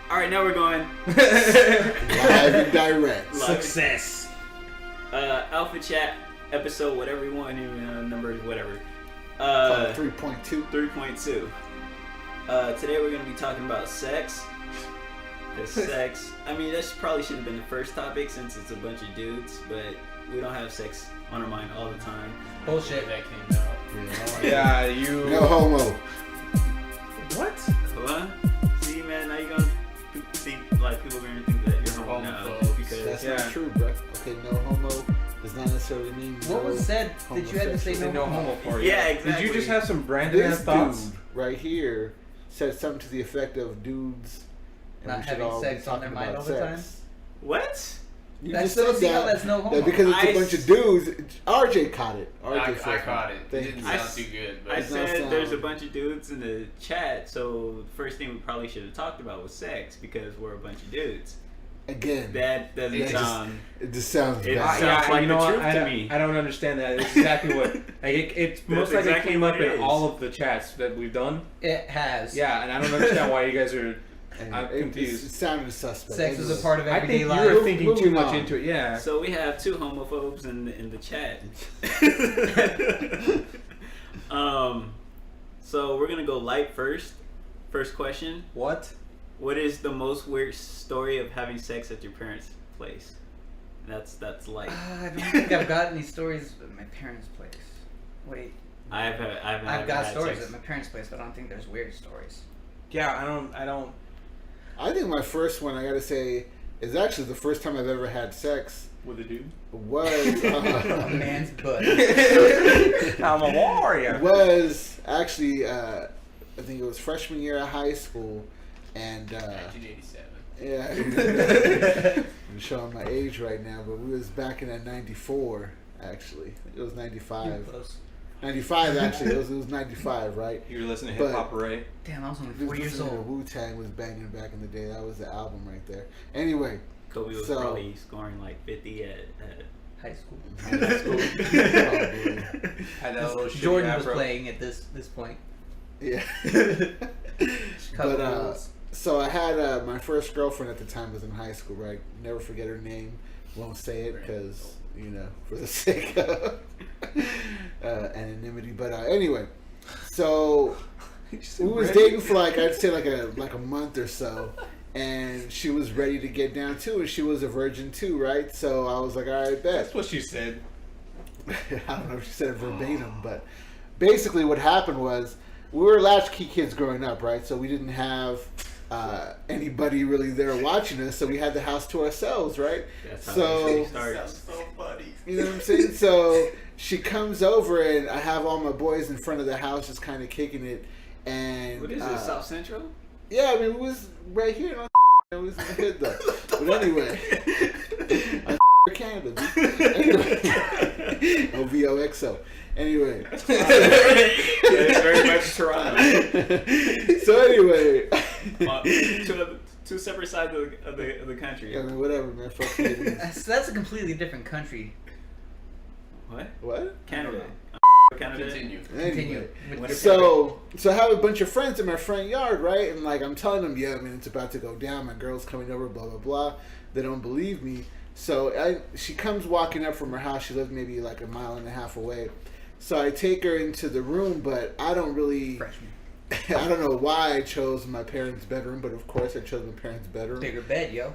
Alright, now we're going. Live and direct. Success. Alpha Chat episode, whatever you want, number, whatever. 3.2. 3.2. Today we're going to be talking about sex. Because sex, I mean, that probably should have been the first topic since it's a bunch of dudes, but we don't have sex on our mind all the time. Bullshit. That came out. Yeah, you. No homo. What? What? See, man, now you're going to think, like, people are going to think that you're homo now. Homophobes. Because, That's Yeah. not true, bro. Okay, no homo does not necessarily mean What was said that you had to say No homo for you. Yeah, exactly. Did you just have some Brandon This ass thoughts? dude right here said something to the effect of dudes and Not we should having all be sex on their talking mind about all the time? sex. What? You That's just so said see how that's no homo. that because it's I a bunch of dudes. RJ caught it. RJ I first caught one. it. Thank Didn't you. sound too good, but I It's not said there's a sound. bunch of dudes in the chat, so the first thing we probably should have talked about was sex because we're a bunch of dudes. Again, That doesn't It just- sound. it just sounds It bad. sounds like you the know what? truth to me. I don't understand that. It's exactly what. Like, it's most likely exactly came what up it in is. all of the chats that we've done. It has. Yeah, and I don't understand why you guys are. And I'm it confused. sounded suspect. Sex is a Anyway. part of I everyday think life. you're thinking too Moving much on. into it. Yeah. So we have two homophobes in the chat. So we're gonna go light first. First question: What? what is the most weird story of having sex at your parents' place? That's light. I don't think I've got any stories at my parents' place. Wait, I've got had stories sex. at my parents' place, but I don't think there's weird stories. Yeah, I don't. I think my first one, I gotta say, is actually the first time I've ever had sex. With a dude. Was A man's butt. I'm a warrior. was actually I think it was freshman year of high school, and 1987. yeah, I'm showing my age right now, but we was back in that '94 actually. I think it was You were '95. close. 95 actually. It was 95, right? You were listening to But- Hip Hop Array. Damn, I was only Just 4 years listening to old. Wu-Tang was banging back in the day. That was the album right there. Anyway, Kobe was So- probably scoring like 50 at High school. high school. Probably. Had that little shitty Jordan was afro. playing at this point. Yeah. Chicago But Bulls. so I had my first girlfriend at the time was in high school, right? Never forget her name. Won't say it because for the sake of anonymity. But anyway, so we was dating for I'd say like a month or so, and she was ready to get down too, and she was a virgin too, right? So I was like, all right, bet. That's what she said. I don't know if she said it verbatim, but basically what happened was we were latchkey kids growing up, right? So we didn't have anybody really there watching us, so we had the house to ourselves, right? That's how So- it starts. Sounds so funny. You know what I'm saying? So she comes over, and I have all my boys in front of the house just kind of kicking it. And What is it, South Central? yeah, I mean, it was right here. It was in the hood, though. But anyway, Canada. Anyway. OVOXO. Anyway. It's very much Toronto. So anyway. Two separate sides of the country. I mean, whatever, man. Fuck Canadians. That's a completely different country. What? What? Canada. Canada. Continue. Continue. Anyway. With So I have a bunch of friends in my front yard, right? And I'm telling them, yeah, I mean, it's about to go down. My girl's coming over, blah, blah, blah. They don't believe me. So she comes walking up from her house. She lives maybe like a mile and a half away. So I take her into the room, but I don't really... freshman. I don't know why I chose my parents' bedroom, but of course I chose my parents' bedroom. Bigger bed, yo.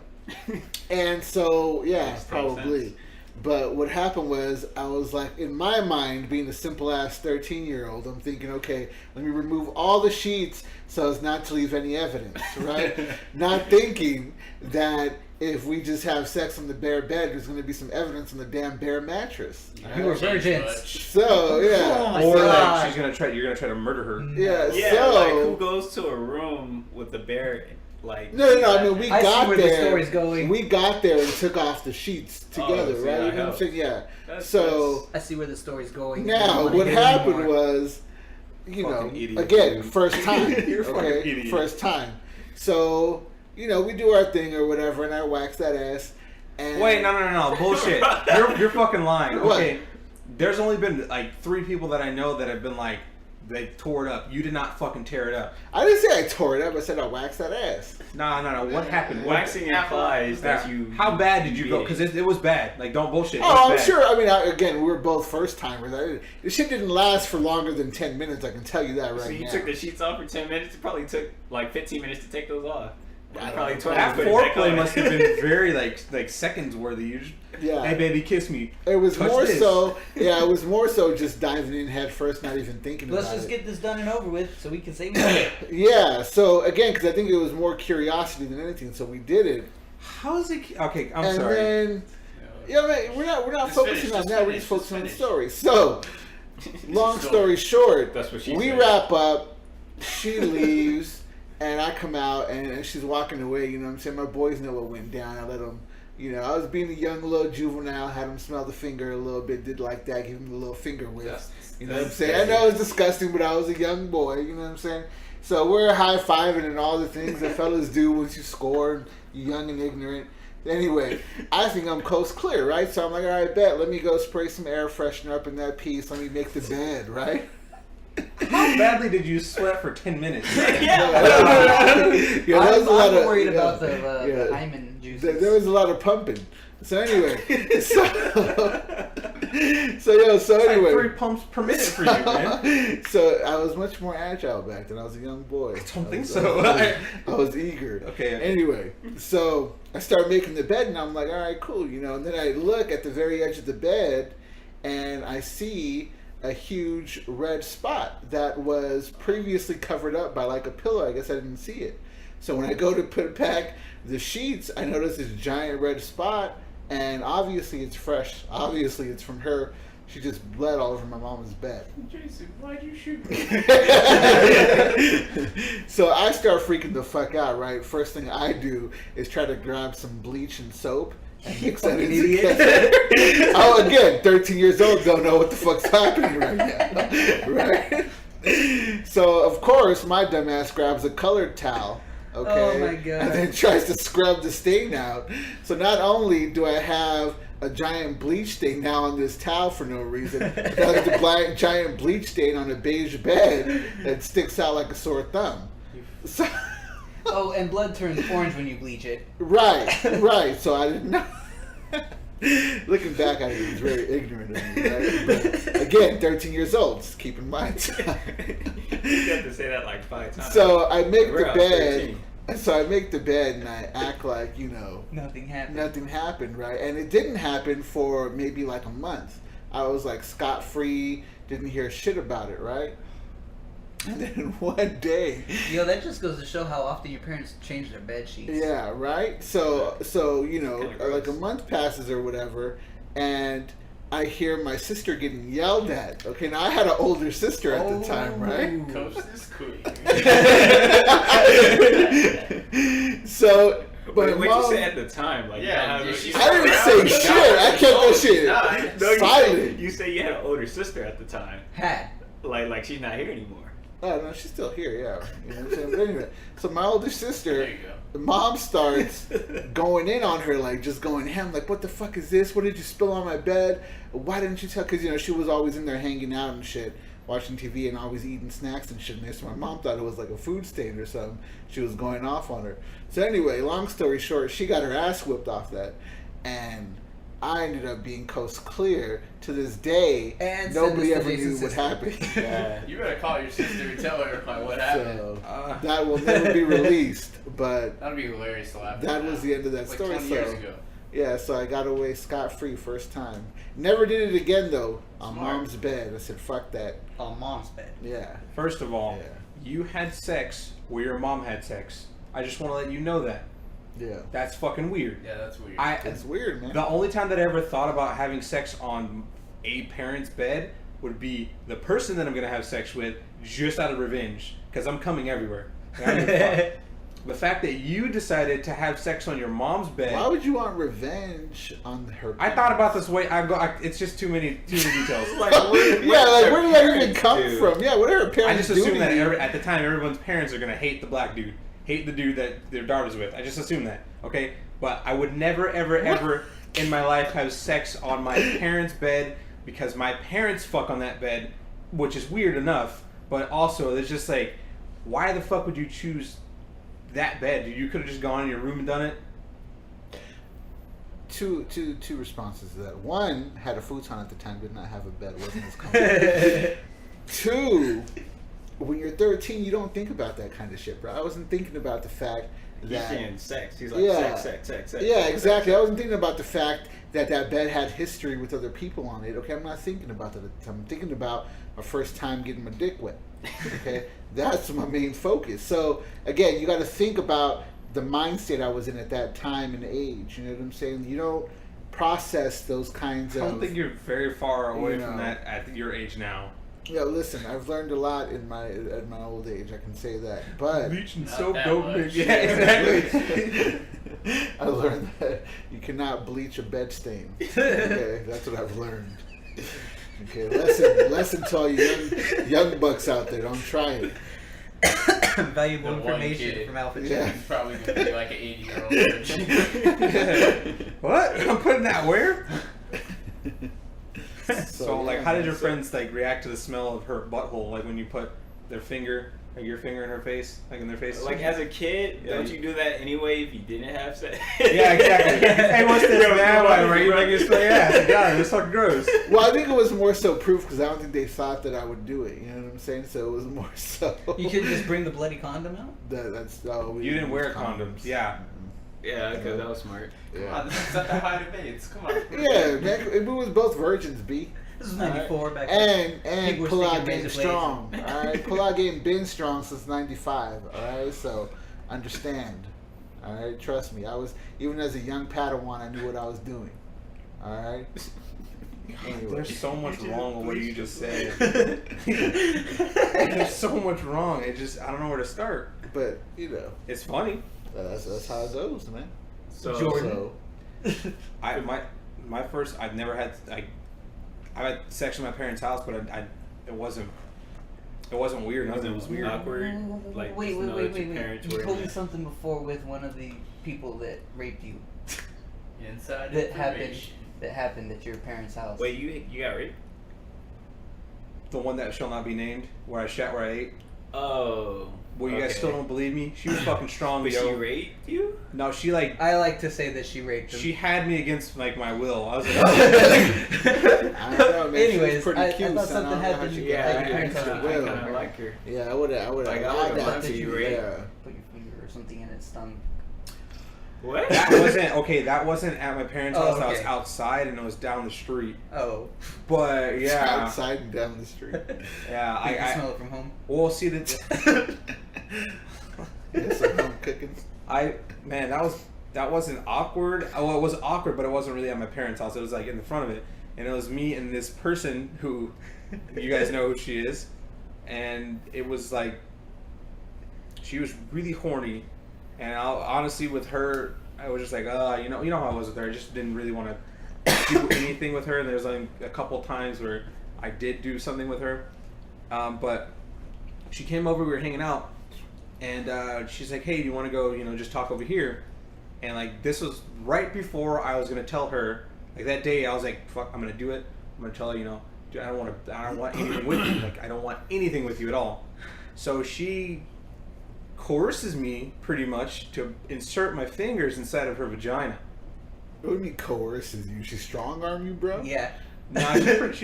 And so, yeah, Makes total probably. sense. But what happened was, I was like, in my mind, being a simple ass 13-year-old, I'm thinking, okay, let me remove all the sheets so as not to leave any evidence, right? Not thinking that if we just have sex on the bare bed, there's going to be some evidence on the damn bare mattress. You were right? virgins. So, yeah. Oh my Or God. like you're gonna try to murder her. Yeah, Yeah, so... like who goes to a room with a bear? Like No. I mean, we I see got where the there. story's going. We got there and took off the sheets together, so right? that You know what I'm helps. saying? Yeah. That's- So I see where the story's going. I now, don't wanna what hear happened anymore. was, Fucking idiot, again, dude. first time. You're a fucking Okay, idiot. first time. So we do our thing or whatever, and I wax that ass. And Wait, no, bullshit. You're fucking lying. What? Okay, there's only been like 3 people that I know that have been like They tore it up. You did not fucking tear it up. I didn't say I tore it up. I said I waxed that ass. No. What happened? Waxing implies that you. How bad did you go? Because it was bad. Like, don't bullshit. Oh, I'm sure. I mean, again, we were both first timers. The shit didn't last for longer than 10 minutes. I can tell you that right now. So you took the sheets off for 10 minutes. It probably took like 15 minutes to take those off. Probably 20. That foreplay must have been very like seconds worthy. Yeah. Hey baby, kiss me. It was Touch more this. so. Yeah, it was more so just diving in head first, not even thinking Let's about it. just get this done and over with so we can say more. Yeah. So again, because I think it was more curiosity than anything, so we did it. How is it? Okay, I'm And sorry. then, yeah, man, we're not Just focusing finish, on just that. We're finish, just focusing on the just story. So, long story short, That's what she we said. wrap up. She leaves, and I come out, and she's walking away. You know what I'm saying? My boys know what went down. I let them. You know, I was being a young little juvenile, had him smell the finger a little bit, did like that, give him a little finger whiff. You know what I'm saying? I know it's disgusting, but I was a young boy, you know what I'm saying? So we're high-fiving and all the things that fellas do once you score, you're young and ignorant. Anyway, I think I'm coast clear, right? So I'm like, all right, bet, let me go spray some air freshener up in that piece, let me make the bed, right? How badly did you sweat for 10 minutes? Yeah, I'm there was a lot of, worried yeah, about the yeah. hymen juices. There was a lot of pumping. So anyway, so anyway, 3 pumps per minute for you, man. So I was much more agile back then. I was a young boy. I don't think so. I was eager. Okay. Anyway, so I started making the bed, and I'm like, all right, cool, you know. And then I look at the very edge of the bed, and I see a huge red spot that was previously covered up by like a pillow. I guess I didn't see it. So when I go to put back the sheets, I notice this giant red spot, and obviously it's fresh. Obviously it's from her. She just bled all over my mama's bed. Jason, why'd you shoot me? So I start freaking the fuck out, right? First thing I do is try to grab some bleach and soap and mix that Fucking in idiot. together. Oh, again, 13 years old, don't know what the fuck's happening right now, right? So, of course, my dumbass grabs a colored towel, okay? Oh, my God. And then tries to scrub the stain out. So not only do I have a giant bleach stain now on this towel for no reason, but I have the giant bleach stain on a beige bed that sticks out like a sore thumb. So, Oh, and blood turns orange when you bleach it. right. So I didn't know. Looking back at it, it was very ignorant of me, right? But again, 13 years old, just keep in mind. You have to say that like 5 times. So I make We're the out bed. 13. So I make the bed and I act like, you know, Nothing happened. nothing happened, right? And it didn't happen for maybe like a month. I was like scot-free, didn't hear shit about it, right? And then one day, Yo, that just goes to show how often your parents change their bed sheets. yeah, right? So you know, Kinda gross. like a month passes or whatever, and I hear my sister getting yelled at. Okay, now I had an older sister at the time, right? Coach this queen. So, but But what mom, you say at the time? Like, Yeah, you know, she's I didn't around. say shit. I kept that shit No, you silent. say, you say you had an older sister at the time. Had. Like she's not here anymore. Oh no, she's still here. Yeah, you know what I'm saying. But anyway, so my older sister, There you go. the mom starts going in on her, like just going ham, like, what the fuck is this? What did you spill on my bed? Why didn't you tell? Because you know she was always in there hanging out and shit, watching TV and always eating snacks and shit. And so my mom thought it was like a food stain or something. She was going off on her. So anyway, long story short, she got her ass whipped off that, and I ended up being coast clear. To this day, And nobody send this ever to knew Jason's what sister. happened. Yeah. You better call your sister and tell her like what happened. So that will never be released. But That'd be hilarious to laugh. that at was now. the end of that Like story. 20 So years ago. yeah, so I got away scot-free first time. Never did it again though. On Smart. mom's bed, I said fuck that. On mom's bed. Yeah. First of all, Yeah. you had sex where your mom had sex. I just want to let you know that. Yeah. That's fucking weird. Yeah, that's weird. It's weird, man. The only time that I ever thought about having sex on a parent's bed would be the person that I'm gonna have sex with, just out of revenge, because I'm coming everywhere. And I don't give a fuck. The fact that you decided to have sex on your mom's bed. Why would you want revenge on her? I thought about this way. It's just too many details. Like, Yeah, like where did that even come from? Yeah, what are her I parents just doing? assume that to you? at the time everyone's parents are gonna hate the black dude, hate the dude that their daughter's with. I just assume that, okay? But I would never, ever, ever in my life have sex on my parents' bed because my parents fuck on that bed, which is weird enough. But also, it's just like, why the fuck would you choose that bed? You could have just gone in your room and done it. Two responses to that. One, had a futon at the time, did not have a bed, wasn't as comfortable. Two, when you're 13, you don't think about that kind of shit, bro. I wasn't thinking about the fact He's that saying sex. He's like sex. yeah, exactly. I wasn't thinking about the fact that bed had history with other people on it. Okay, I'm not thinking about that at the time. I'm thinking about my first time getting my dick wet. Okay, that's my main focus. So again, you got to think about the mindset I was in at that time and age. You know what I'm saying? You don't process those kinds I of. don't think you're very far away you from know. that at your age now. Yeah, listen, I've learned a lot at my old age. I can say that, but Bleach and Not soap that don't much. mix. Yeah, exactly. I learned that you cannot bleach a bed stain. Okay, that's what I've learned. Okay, lesson to all you young bucks out there. Don't try it. Valuable The one information kid. from Alpha Yeah. He's probably gonna be like an 80-year-old. What? I'm putting that where? So, like, yeah, how did your so- friends like react to the smell of her butthole? Like when you put their finger, like your finger in her face, like in their face. Like as a kid, Yeah. don't you do that anyway if you didn't have sex? Yeah, exactly. Hey, what's this man? Why are you making this play ass? God, it's fucking gross. Well, I think it was more so proof because I don't think they thought that I would do it. You know what I'm saying? So it was more so. You could just bring the bloody condom out. That's You didn't wear condoms. Yeah. Yeah, okay, that was smart. Come Yeah. on, this is at the height of AIDS. Come on. Yeah, man, we was both virgins, B. This was 94 back then. And People were pull-out sticking game razor blades. strong. All right, pull-out game been strong since '95. All right, so understand. All right, trust me. I was even as a young Padawan, I knew what I was doing. All right. Anyway. There's so much wrong with what you just said. There's so much wrong. It just I don't know where to start. But you know, It's funny. that's how it goes, man. So, Jordan. My first I've never had I had sex in my parents' house, but it wasn't weird. Nothing was weird. awkward. Like, wait, just wait, know wait, that your wait, wait. parents You were told in me it. something before with one of the people that raped you. Inside That happened. information. That happened at your parents' house. Wait, you got raped? The one that shall not be named, where I shat where I ate. Oh. Well, you guys okay. still don't believe me? She was fucking strong, But yo. she raped you? No, she like I like to say that she raped him. she had me against like my will. I was like, I don't know, man. Anyways, she was pretty I cute, thought son. something I don't know how happened. she Yeah, got I that kinda- against her I kind will. of like her. Yeah, I would have Like, I allowed would've that. loved to you, right? Yeah. Put your finger or something in its tongue. What? that wasn't at my parents' Oh, house. I was okay. outside and it was down the street. Oh. But It's yeah, outside and down the street. yeah. You can I smell it from home. well see that Yeah, some home cooking. man that wasn't awkward. Well, it was awkward, but it wasn't really at my parents' house. It was like in the front of it, and it was me and this person who you guys know who she is, and it was like she was really horny, and honestly with her I was just like you know how I was with her. I just didn't really want to do anything with her. And there's like a couple times where I did do something with her, but she came over. We were hanging out. And she's like, hey, do you want to go, just talk over here? And, like, this was right before I was going to tell her. Like, that day, I was like, fuck, I'm going to do it. I'm going to tell her, dude, I don't want anything with you. Like, I don't want anything with you at all. So she coerces me, pretty much, to insert my fingers inside of her vagina. What do you mean coerces you? She strong arm you, bro? Yeah. Nah, she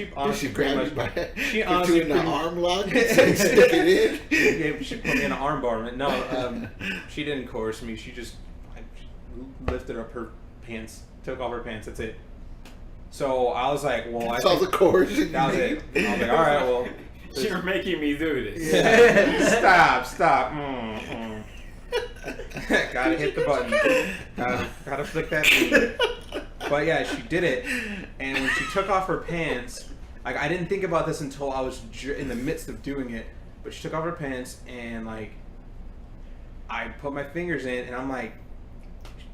Did honestly she pretty grab you much... by She put honestly you in an pretty- arm lock and stick it in? Yeah, she put me in an arm bar. No, she didn't coerce me. She just lifted up her pants, took off her pants. That's it. So I was like, well, That's all the coercion that was you it. I was like, all right, well. You're making me do this. Stop. Gotta hit the button. Gotta flick that thing. But yeah, she did it, and when she took off her pants, like I didn't think about this until I was in the midst of doing it. But she took off her pants, and like I put my fingers in, and I'm like,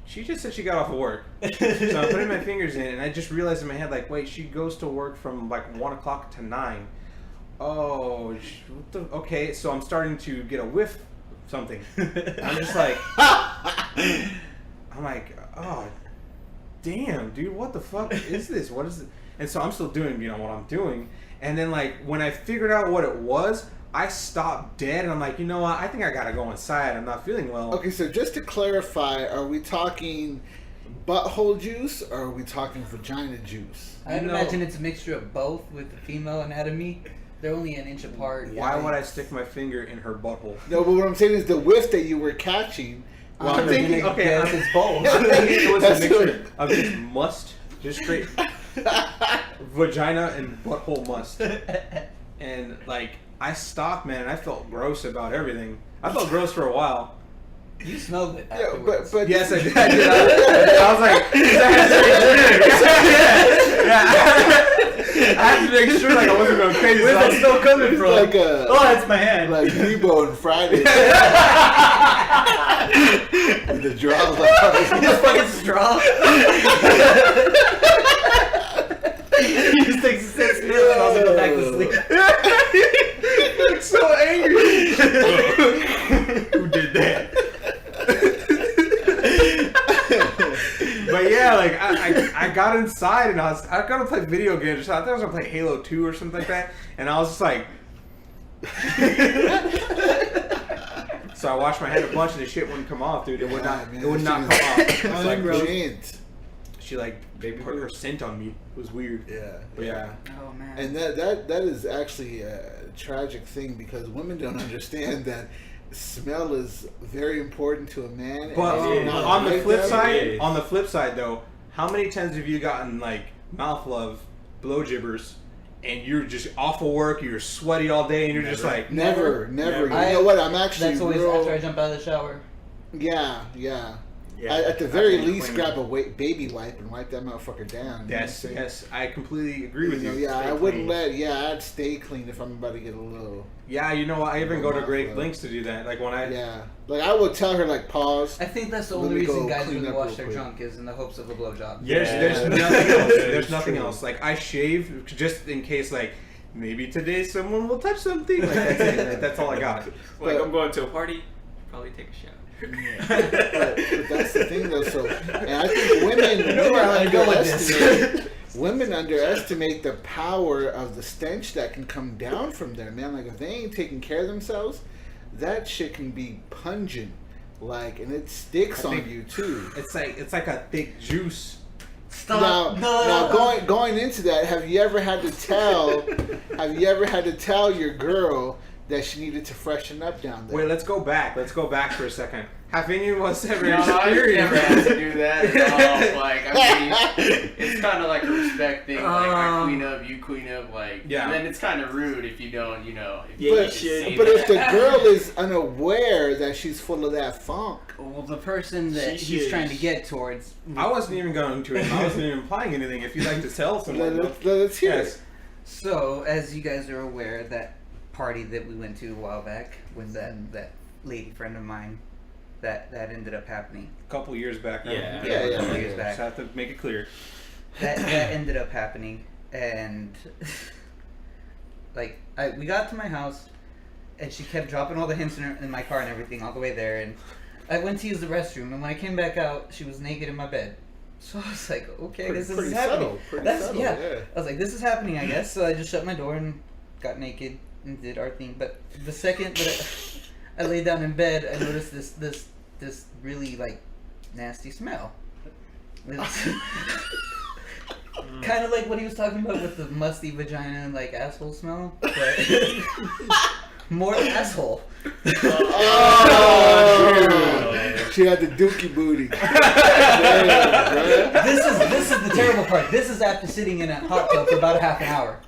she just said she got off of work. So I'm putting my fingers in, and I just realized in my head, like, wait, she goes to work from like 1 o'clock to 9. Oh, okay. So I'm starting to get a whiff of something. I'm just like, oh, damn, dude, what the fuck is this? What is it? And so I'm still doing, what I'm doing. And then like when I figured out what it was, I stopped dead, and I'm like, you know what? I think I gotta go inside. I'm not feeling well. Okay, so just to clarify, are we talking butthole juice or are we talking vagina juice? I'd You know- imagine it's a mixture of both with the female anatomy. They're only an inch apart. Why would I stick my finger in her butthole? No, but what I'm saying is the whiff that you were catching. I'm while thinking- gonna okay, guess I'm- it's both. I'm thinking it was a That's mixture of just must, just straight vagina and butthole must. And like, I stopped, man, and I felt gross about everything. I felt gross for a while. You smelled it Yeah, afterwards. but Yes, I did. I was like, I had to make sure like I wasn't going crazy. Where's that still coming it's from? like a Oh, that's my hand. like Nebo and Friday. And the draws like This fucking straw. He just takes a 6 minutes and also go back to sleep. I'm so angry. Who did that? But yeah, like I got inside and I was gonna play video games. I thought I was gonna play Halo 2 or something like that, and I was just like. So I washed my head a bunch and the shit wouldn't come off, dude. It would not. man, It would that not shit come off. It's like Unrent. she like Baby put her boots. scent on me. It was weird. Yeah. But yeah. Oh man. And that is actually a tragic thing because women don't understand that smell is very important to a man. But and if you're not on the like flip that- side, though, how many times have you gotten like mouth love, blow jibbers, and you're just off of work, you're sweaty all day, and you're just like, Never. Never. You know what? I'm actually That's always real. after I jump out of the shower. Yeah. At the very least, grab a baby wipe and wipe that motherfucker down. You know yes, what I'm saying? yes, I completely agree with you. Yeah, Stay I wouldn't clean. I'd stay clean if I'm about to get a little. Yeah, you know what? I even go to Mouth great love. lengths to do that. Like when I. Yeah. Like, I would tell her, like, pause. I think that's the Let only me go reason guys clean really up wash real their quick. junk is in the hopes of a blowjob. There's Yeah. nothing else. There's It's nothing true. else. Like I shave just in case, like maybe today someone will touch something. Like that's it. Like, that's all I got. Like I'm going to a party, probably take a shower. But that's the thing, though. So, and I think women where I'm gonna go with this. women underestimate the power of the stench that can come down from there, man. Like, if they ain't taking care of themselves, that shit can be pungent. Like, and it sticks I on think- you too. It's like a thick juice. Stop. Now going into that, have you ever had to tell your girl that she needed to freshen up down there? Wait, let's go back. Let's go back for a second. Have any of us ever No, I've never had experienced? to do that at all. Like, I mean, it's kind of like a respect thing. Like, I clean up, you clean up. Like, Yeah. and then it's kind of rude if you don't, If Yeah, you you just should. say But if the that. girl is unaware that she's full of that funk, Well, the person that She he's is. trying to get towards. I wasn't even going to it. I wasn't even implying anything. If you'd like to tell someone, let's hear yes. it. So, as you guys are aware, that party that we went to a while back with that lady friend of mine, that ended up happening. A couple years back. Right? Yeah. A couple years back. Just have to make it clear. That ended up happening, and like we got to my house, and she kept dropping all the hints in my car and everything all the way there, and I went to use the restroom, and when I came back out, she was naked in my bed. So I was like, okay, this is happening. Subtle, yeah. yeah. I was like, this is happening, I guess. So I just shut my door and got naked and did our thing. But the second that I laid down in bed, I noticed this really like nasty smell. Kind of like what he was talking about with the musty vagina and like asshole smell, but more asshole. Oh, she had the dookie booty. Yeah, This is the terrible part. This is after sitting in a hot tub for about a half an hour.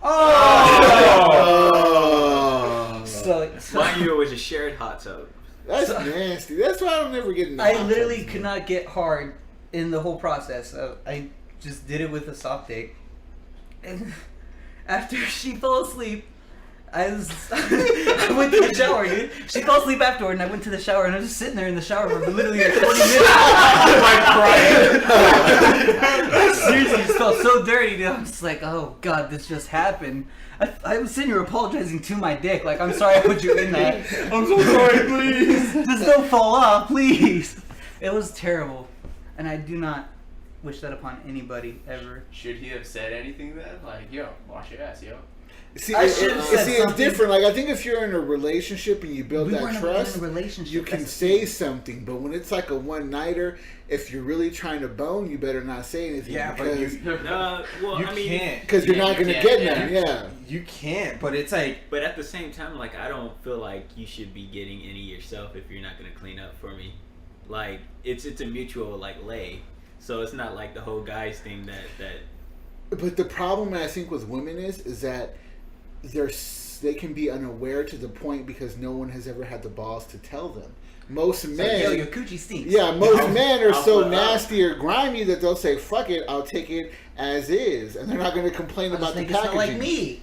oh. So Mind you, it was a shared hot tub. That's nasty. That's why I don't ever get in the I hot literally tubs, could man. not get hard in the whole process. I just did it with a soft dick. And after she fell asleep, I went to the shower, dude. She fell asleep afterward, and I went to the shower, and I was just sitting there in the shower for literally like 40 minutes. I seriously just felt so dirty, dude. I'm just like, oh god, this just happened. I was sitting here apologizing to my dick, like, I'm sorry I put you in that. I'm so sorry, please. Just don't fall off, please. It was terrible, and I do not wish that upon anybody ever. Should he have said anything then? Like, yo, wash your ass, yo. See, I should've said it's something. different. Like I think if you're in a relationship and you build We that weren't in trust, a relationship, you can that's the say thing. something. But when it's like a one nighter, if you're really trying to bone, you better not say anything. Yeah, but because Well, you I mean, can't. because you're Yeah, not you going to can't, get none. Yeah. You can't. But it's like, but at the same time, like I don't feel like you should be getting any yourself if you're not gonna clean up for me. Like it's a mutual like lay, so it's not like the whole guys thing that. But the problem I think with women is that they can be unaware to the point because no one has ever had the balls to tell them. Most So, men, yo, your coochie stinks. yeah, most men are I'll so put up. nasty or grimy that they'll say, "Fuck it, I'll take it as is," and they're not going to complain I just about the make it smell packaging. like me.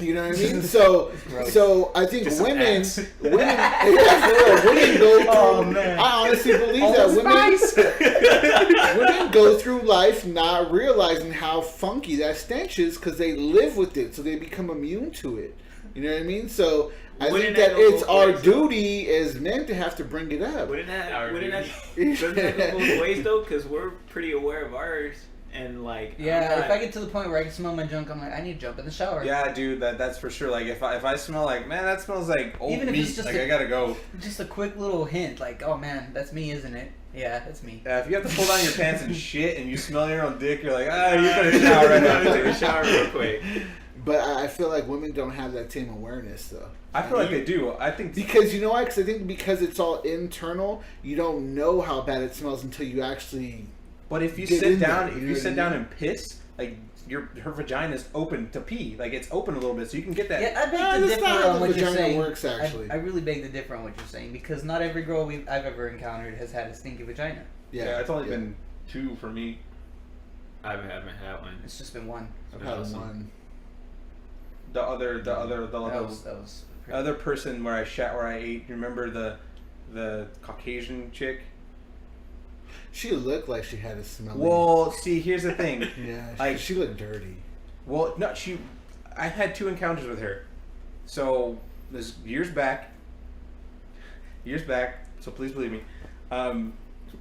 You know what I mean? So, gross. so I think Just some women, ass. yeah, for real, women go through. Oh, man. I honestly believe All that the women go through life not realizing how funky that stench is because they live with it, so they become immune to it. You know what I mean? So I Wouldn't think that that go it's both our ways? duty as men to have to bring it up. Wouldn't that Duty. doesn't that go both ways though? Because we're pretty aware of ours, and like Yeah, I'm if I get to the point where I can smell my junk, I'm like, I need to jump in the shower. yeah, dude, that's for sure. Like if I smell like, man, that smells like old Even if meat. it's just Like a- I gotta go. Just a quick little hint, like, oh man, that's me, isn't it? Yeah, that's me. If you have to pull down your pants and shit, and you smell your own dick, you're like, you better shower right now. take a shower real quick. But I feel like women don't have that same awareness though. I feel like they do. I think Because you know why? Because I think because it's all internal, you don't know how bad it smells until you actually. But if you Get sit in there, down, you if know you what sit I down mean? and piss, like her vagina's open to pee, like it's open a little bit, so you can get that. Yeah, I beg Nah, to that's differ not how on the what you're vagina saying. works, actually. I really beg to differ on what you're saying because not every girl I've ever encountered has had a stinky vagina. Yeah, it's only been 2 for me. I haven't had one. It's just been one. I've had Awesome. one. The That was other person where I ate. You remember the Caucasian chick? She looked like she had a smelly. Well, see, here's the thing. Yeah, like- she looked dirty. Well, no, I had 2 encounters with her. So this years back. So please believe me.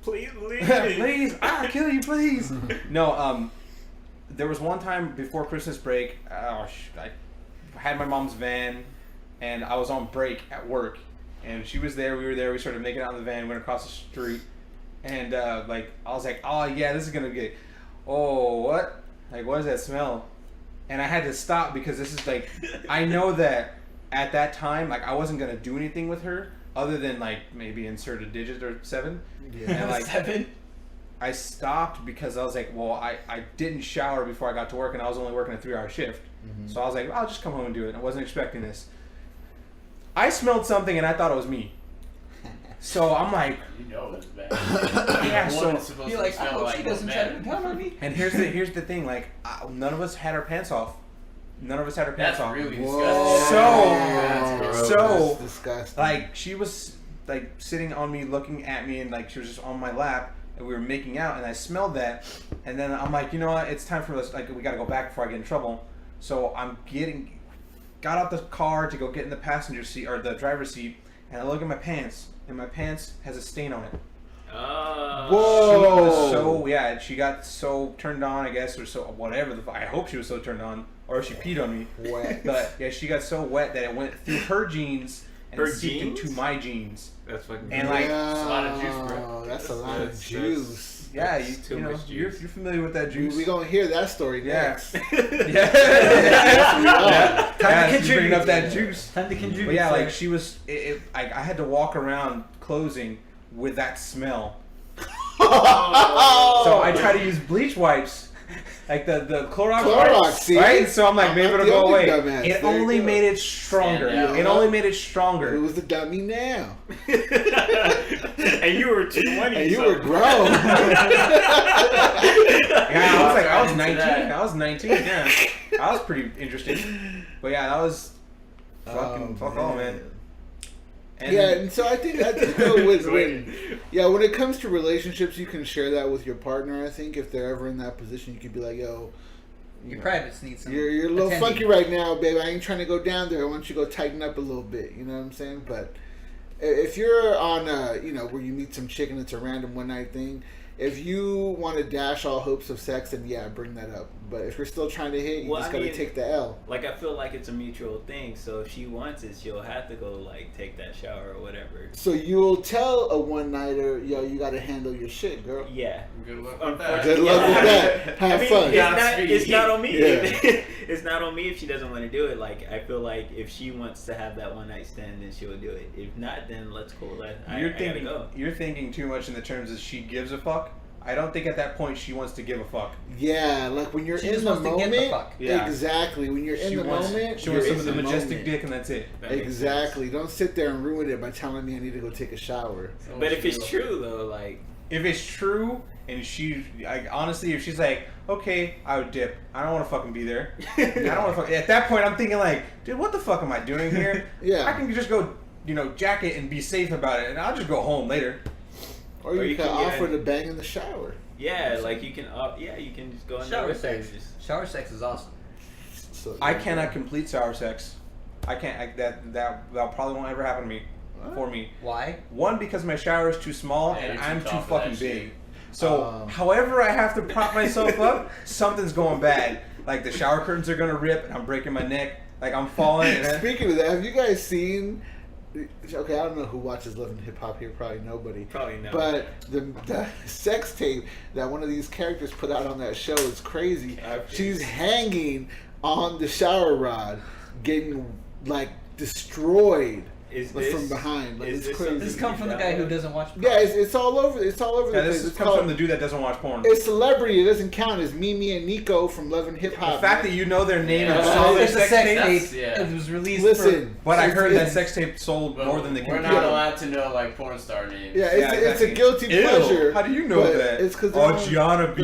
Please leave Please, I'll kill you, please. No, there was one time before Christmas break. I had my mom's van, and I was on break at work, and she was there. We were there. We started making out in the van. Went across the street, and I was like, oh yeah, this is gonna get. Oh what? Like what does that smell? And I had to stop because this is like, I know that at that time, like I wasn't gonna do anything with her other than like maybe insert a digit or 7. Yeah. And like 7. I stopped because I was like, well, I didn't shower before I got to work, and I was only working a 3-hour shift. So I was like, I'll just come home and do it. I wasn't expecting this. I smelled something, and I thought it was me. So I'm like, You know it's bad. yeah. So Woman's supposed You're to like, I smell hope she like doesn't try to man. pound on me. and here's the thing, like none of us had our pants off. None of us had our pants That's off. really Whoa. disgusting. So- That's so- gross. That's disgusting. Like she was like sitting on me, looking at me, and like she was just on my lap, and we were making out, and I smelled that, and then I'm like, you know what? It's time for us. Like we gotta go back before I get in trouble. So got out the car to go get in the passenger seat or the driver's seat, and I look at my pants, and my pants has a stain on it. Oh. Whoa. She got so turned on, I guess, or so whatever. I hope she was so turned on, or she peed on me. Wet. But yeah, she got so wet that it went through her jeans and Her seeped jeans? into my jeans. That's fucking. And, like, That's a lot of juice, bro. Oh, that's a lot That's- of juice. Yeah, That's you, too you know, much you're juice. familiar with that juice. We gonna hear that story Yeah. next. yeah, Time to she's bringing contribute. up that juice. Time to contribute. But yeah, sir. like she was. I had to walk around closing with that smell. So I try to use bleach wipes, like the Clorox Clorox, wipes, see? right? So I'm like, I'm maybe not it'll the go only away. dumbass. It There you only go. made it stronger. Stand out. It only made it Who stronger. was the dummy now? And you were 20. And you so- were grown. Yeah, I was Right 19. into that. I was 19. Yeah, that was pretty interesting. But yeah, that was fucking fuck all, man. And Yeah, and so I think though, when it comes to relationships, you can share that with your partner. I think if they're ever in that position, you could be like, "Yo, Your privates need some. you're a little attending. funky right now, babe. I ain't trying to go down there. I want you to go tighten up a little bit." You know what I'm saying? But if you're on, where you meet some chick and it's a random one night thing, if you want to dash all hopes of sex, then yeah, bring that up. But if you're still trying to hit, you just gotta take the L. Like, I feel like it's a mutual thing. So if she wants it, she'll have to go like take that shower or whatever. So you'll tell a one nighter, yo, you gotta handle your shit, girl. Yeah. Good luck with that. Good luck with that. Have fun. It's not on me. Yeah. It's not on me if she doesn't want to do it. Like, I feel like if she wants to have that one night stand, then she'll do it. If not, then let's go. You're thinking too much in the terms of she gives a fuck. I don't think at that point she wants to give a fuck. Yeah, like when you're She in just the wants to moment. get the fuck. Yeah. Exactly. When you're in the moment, She wants you're some of the in majestic moment. dick, and that's it. That makes Exactly. sense. Don't sit there and ruin it by telling me I need to go take a shower. But if it's true though, like, If it's true, and honestly, if she's like, okay, I would dip. I don't want to fucking be there. I don't want to. At that point, I'm thinking like, dude, what the fuck am I doing here? Yeah. I can just go, jack it and be safe about it, and I'll just go home later. Or you can can offer get- to bang in the shower. yeah, like you can just go in there Shower with her, sex. just- Shower sex is awesome. So, I cannot complete sour sex. I can't. That probably won't ever happen to me. For me. Why? One, because my shower is too small Yeah, and you're too I'm too tall for fucking that big. shit. So, however I have to prop myself up, something's going bad. Like the shower curtains are gonna rip, and I'm breaking my neck. Like I'm falling. And Speaking of that, have you guys seen? Okay, I don't know who watches Love and Hip Hop here. Probably nobody. Probably not. But the sex tape that one of these characters put out on that show is crazy. She's hanging on the shower rod, getting like destroyed Is from this- behind. Like, is it's this crazy. This comes from the guy who doesn't watch. Yeah, it's all over. It's all over the yeah, place. this It's comes called- from the dude that doesn't watch porn. It's celebrity. It doesn't count. It's Mimi and Nico from Love and Hip The Hop. fact that you know their name Yeah. and saw their It's a sex sex tape. tape. Yeah. It was released. Listen, But I it's- heard that it's- sex tape sold Well, more than the we're computer. not allowed to know like porn star names. Yeah, it's, Yeah, it's a exactly. guilty Ew, pleasure. how do you know but that? It's because Oh, Gianna B.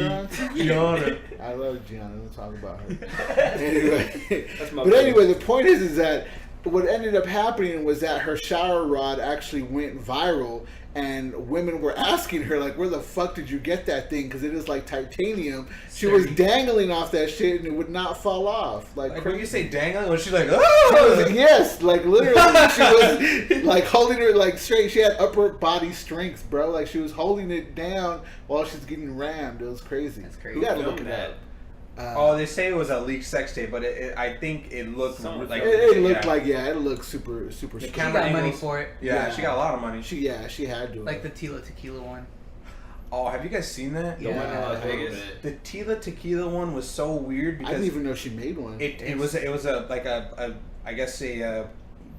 Gianna. I love Gianna. We'll talk about her. Anyway, That's my but baby. anyway, the point is that what ended up happening was that her shower rod actually went viral, and women were asking her like, "Where the fuck did you get that thing? Because it is like titanium." She was dangling off that shit, and it would not fall off. Like when you say dangling, was she like, She oh? was- yes, like literally, she was like holding her like straight. She had upper body strength, bro. Like she was holding it down while she's getting rammed. It was crazy. That's crazy. You gotta Who look filmed it that? up. Oh, they say it was a leaked sex tape, but I think it looked Someone- like it looked yeah. like it looked super The straight. She camera got money angles. for it. Yeah, Yeah. she got a lot of money. She had to. Like the Tila Tequila one. Oh, have you guys seen that? Yeah. The one in Las A little Vegas. bit. The Tila Tequila one was so weird I because didn't even know she made one. it was a I guess a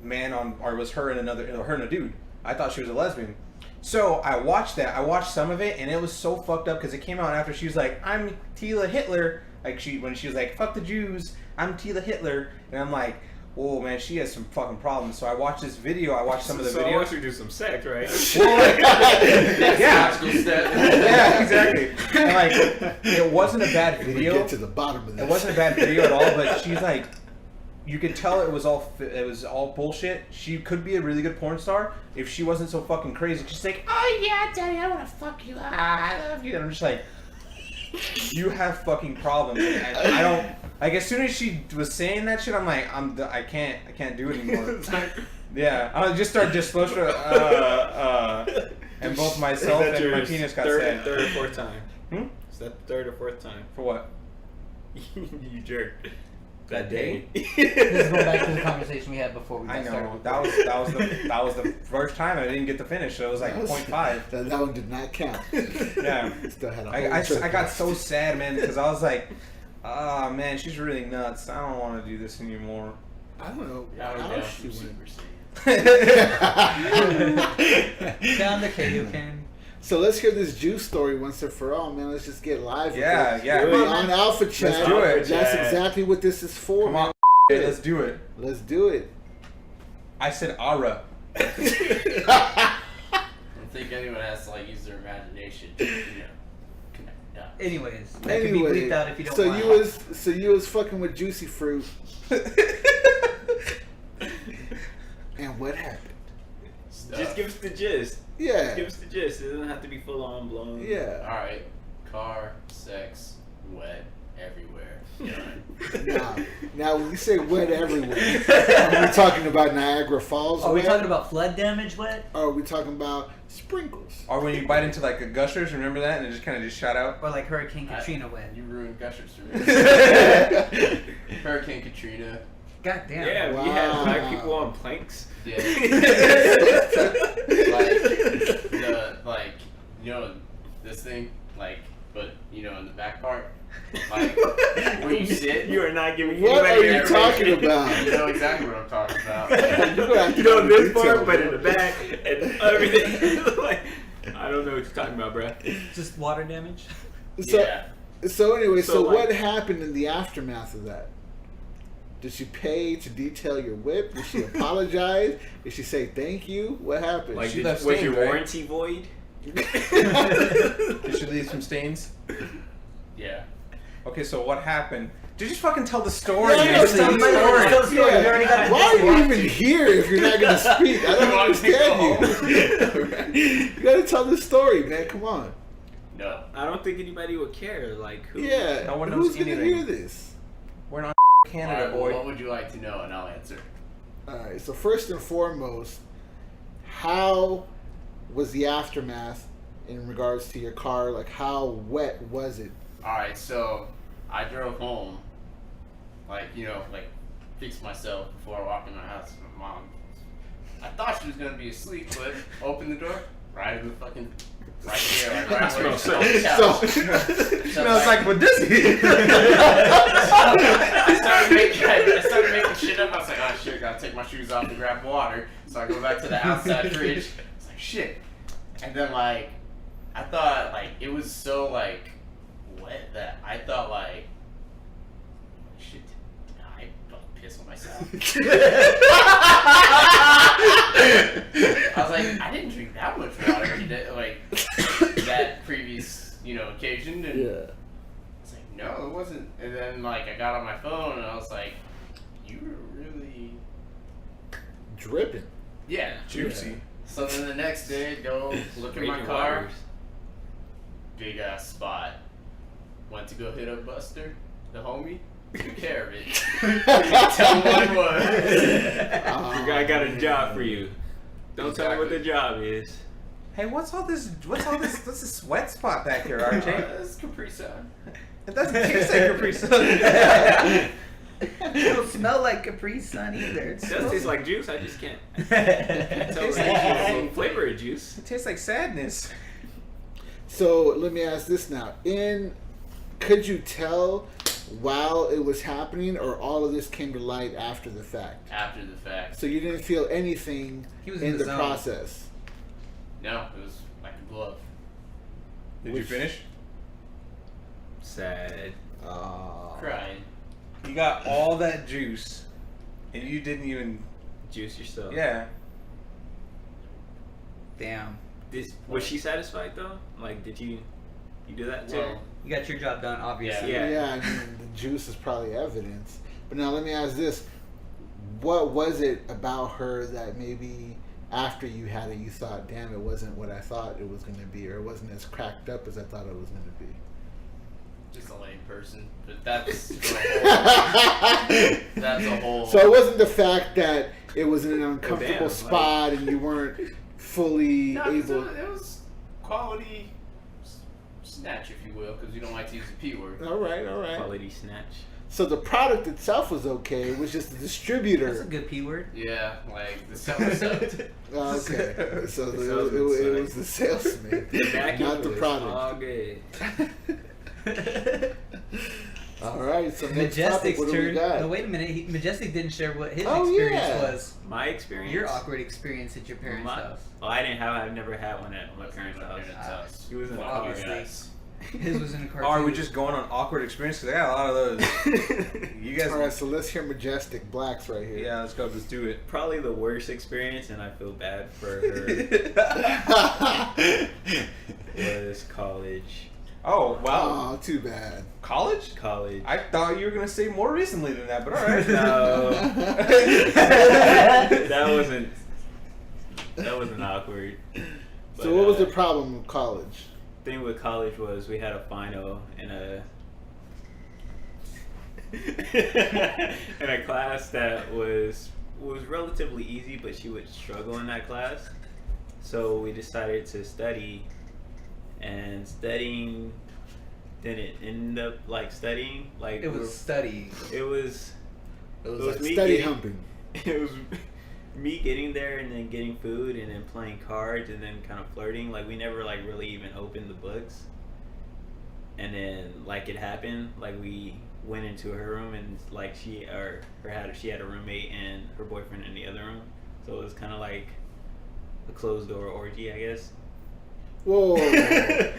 man on, or it was her and her and a dude. I thought she was a lesbian. So I watched that. I watched some of it, and it was so fucked up because it came out after she was like, "I'm Tila Hitler." Like when she was like, "Fuck the Jews, I'm Tila Hitler," and I'm like, "Whoa, man, she has some fucking problems." So I watched this video. I watched some of the So I videos. want you to do some sex, right? Yeah. Logical step. Yeah, exactly. And like, it wasn't a bad We video. get to the bottom of this. It wasn't a bad video at all, but she's like, you could tell it was all bullshit. She could be a really good porn star if she wasn't so fucking crazy. She's like, "Oh yeah, daddy, I want to fuck you. I love you." And I'm just like, you have fucking problems. And I don't like. As soon as she was saying that shit, I'm like, I can't do it anymore. Yeah, I'll just start and both myself Is that and my your penis got third sad. or fourth time? Hmm? Is that the third or fourth time? For what? You jerk. That day? This is going back to the conversation we had before we got I know started. that was the first time I didn't get to finish. So it was like That was- 0.5. That one did not count. Yeah. Still had a I whole trip. got so sad, man, because I was like, ah, man, she's really nuts. I don't want to do this anymore. I don't know I would how go she from went. Super Saiyan. Down the Kaioken. So let's hear this Juice story once and for all, man. Let's just get live. with Yeah, it. yeah. We're on Alpha Chat. do it. That's Chat. exactly what this is for, Come man. on, hey, let's do it. Let's do it. I said Ara. I don't think anyone has to like use their imagination to, connect dots. Anyways, that can be bleeped out if you don't so want. you was fucking with Juicy Fruit, and what happened? Just give us the gist. Yeah, Give us the gist. It doesn't have to be full on blown. yeah. All right, car, sex, wet. everywhere. Now, when you say wet everywhere, are we talking about Niagara Falls? Are we wet? talking about flood damage wet? Or are we talking about sprinkles? Or when you bite into like a gushers, remember that, and it just kind of just shot out. Or like Hurricane Katrina wet? You ruined gushers for me. Hurricane Katrina. God damn. Yeah, Wow. we had black people on planks. Yeah. like you know this thing, like, but you know in the back part, like where you sit. You are not giving What are anybody you talking You about? know exactly what I'm talking about. You know this part, but in the back and everything. Like, I don't know what you're talking about, bro. Just water damage? Yeah. So anyway, So, like- what happened in the aftermath of that? Did she pay to detail your whip? Did she apologize? Did she say thank you? What happened? Like, She did, left was stains, your right? warranty void? Did she leave some stains? Yeah. Okay, so what happened? Dude, just fucking tell the story. Yeah, man. no, Just tell the you might as well story. tell the story. We already got the Why are you story. even here if you're not going to speak? I don't You want to understand you. You got to tell the story, man. Come on. No. I don't think anybody would care. Like, who? Yeah. No one Who's knows going to anything. hear this? We're not All Canada, right, well, boy. what would you like to know, and I'll answer. All right. So first and foremost, how was the aftermath in regards to your car? Like, how wet was it? All right, so I drove home, like, you know, like, fixed myself before I walked in my house. My mom, I thought she was gonna be asleep, but opened the door, right in the fucking, right there, like, right where it's on the couch. Smells like what this is. I started making shit up. I was like, oh shit, gotta take my shoes off and grab water. So I go back to the outside fridge. It's like shit. And then like, I thought like it was so like wet that I thought like, shit, did I piss on myself? I was like, I didn't drink that much water like that previous, you know, occasion. And Yeah. it's like, no, it wasn't. And then, like, I got on my phone and I was like, you were really. Dripping. Yeah. Juicy. So then the next day, go look at my Raging car. waters. Big ass spot. Went to go hit up Buster, the homie. Took care of it. Tell him what it was. Your guy got a job for you. Don't tell me what the job is. Hey, what's all this? What's this wet spot back here, RJ? It's Capri Sun. It doesn't taste like Capri Sun. It don't smell like Capri Sun either. It does taste like juice. I just can't tell tastes the like- flavor of juice. It tastes like sadness. So let me ask this now. Could you tell while it was happening, or all of this came to light after the fact? After the fact. So you didn't feel anything He was in in the the zone. process? No, it was like a glove. Did you finish? Sad. Crying. You got all that juice, and you didn't even. Juice yourself. Yeah. Damn. Was she satisfied though? Like, did you do that too? Well, You got your job done, obviously. Yeah. Yeah, I mean, the juice is probably evidence. But now let me ask this. What was it about her that maybe after you had it, you thought, damn, it wasn't what I thought it was going to be, or it wasn't as cracked up as I thought it was going to be? just a lame person. But that's that's a whole. So it wasn't the fact that it was in an uncomfortable damn, spot and you weren't fully No, 'cause able... it was quality snatch, if you will, because you don't like to use the P word. All right, all right. Quality snatch. So the product itself was okay. It was just the That's a distributor. good P word. Yeah, like the seller sucked. Okay. So The it salesman was sucked. the salesman, The vacuum not the was product. all good. All right. So next topic, Majestic's what do we turn. got? No, wait a minute. Majestic didn't share what his Oh, experience yeah. was. My experience. Your awkward experience at your parents' house. Oh, I didn't have. I've never had one at my parents' house. house. He was in Fuck the you obviously. guys. His was in a cartoon. Or are we just going on awkward experience? Because I got a lot of those. You guys. All right. So let's hear Majestic Blacks right here. Yeah, let's go. Let's do it. Probably the worst experience, and I feel bad for her. Was college. Oh wow, Oh, too bad. college? College. I thought you were gonna say more recently than that, but all right. No. That wasn't awkward. So But, what was the problem with college? thing with college was we had a final and in a class that was relatively easy, but she would struggle in that class. So we decided to study, and studying didn't end up like studying. Like It was studying. It was like me study getting- humping. It was me getting there and then getting food and then playing cards and then kind of flirting. Like we never like really even opened the books. And then like it happened, like we went into her room and like she had a roommate and her boyfriend in the other room. So it was kind of like a closed door orgy, I guess. Whoa.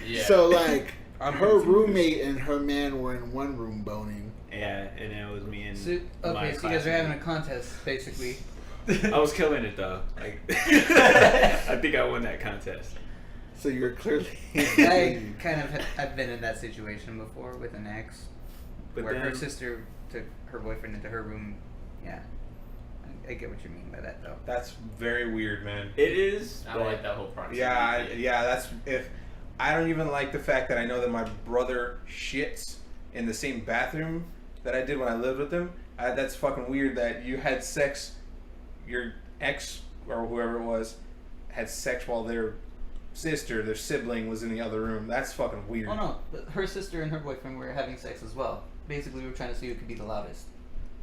Yeah. So like I'm her confused. roommate and her man were in one room boning. Yeah, and then it was me and So, okay, so you guys are having a contest, basically. I was killing it though. Like I think I won that contest. So you're clearly. I've been in that situation before with an ex, But where then, her sister took her boyfriend into her room. Yeah, I get what you mean by that, though. That's very weird, man. it is. I don't like that whole proximity. Yeah, that's if I don't even like the fact that I know that my brother shits in the same bathroom that I did when I lived with him. That's fucking weird that you had sex, your ex or whoever it was, had sex while their sibling was in the other room. That's fucking weird. Oh no, but her sister and her boyfriend were having sex as well. Basically, we were trying to see who could be the loudest.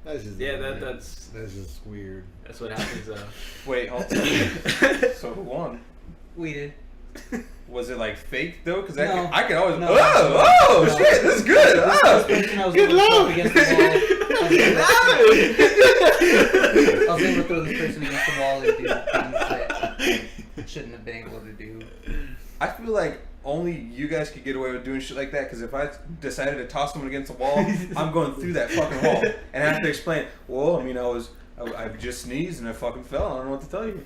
That's just Yeah, weird. that's just weird. that's what happens. Wait, hold on. So who won? We did. Was it like fake though? Because No. I could always. No. Oh No. shit! This is good. Oh. I was Good able to throw luck. against the wall. I was able to throw this person against the wall and do things that shouldn't have been able to do. I feel like only you guys could get away with doing shit like that. Because if I decided to toss someone against the wall, I'm going through that fucking wall, and I have to explain. Well, I mean, I just sneezed and I fucking fell. I don't know what to tell you.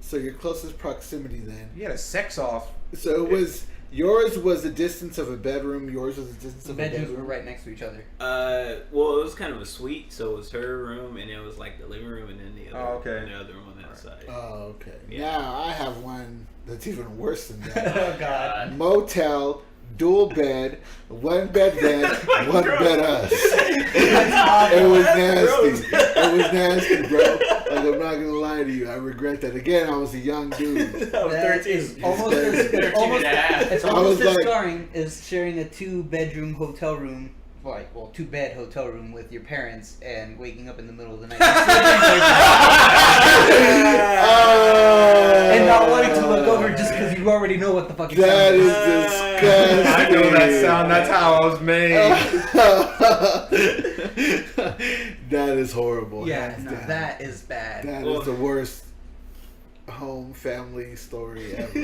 So your closest proximity then. You had a sex off. So it was yours was the distance of a bedroom. Yours was the distance The of a bedrooms bedroom. were right next to each other. Well, it was kind of a suite, so it was her room, and it was like the living room, and then the other, Oh, okay. and the other room on that side. Oh, okay. Yeah. Now I have one that's even worse than that. Oh god. Motel, dual bed, one bed them, one bed us. It was nasty. It was nasty, bro. Like, I'm not gonna lie to you. I regret that. Again, I was a young dude. I was That 13. is almost as, 13 it's almost, and a half. it's I almost was as like- scarring as sharing a 2-bedroom hotel room, like, well, 2-bed hotel room with your parents and waking up in the middle of the night and not wanting to look over just because you already know what the fuck That is disgusting. I know that sound. That's how I was made. That is horrible. Yeah, hands no, down. that is bad. That Well- is the worst home family story ever.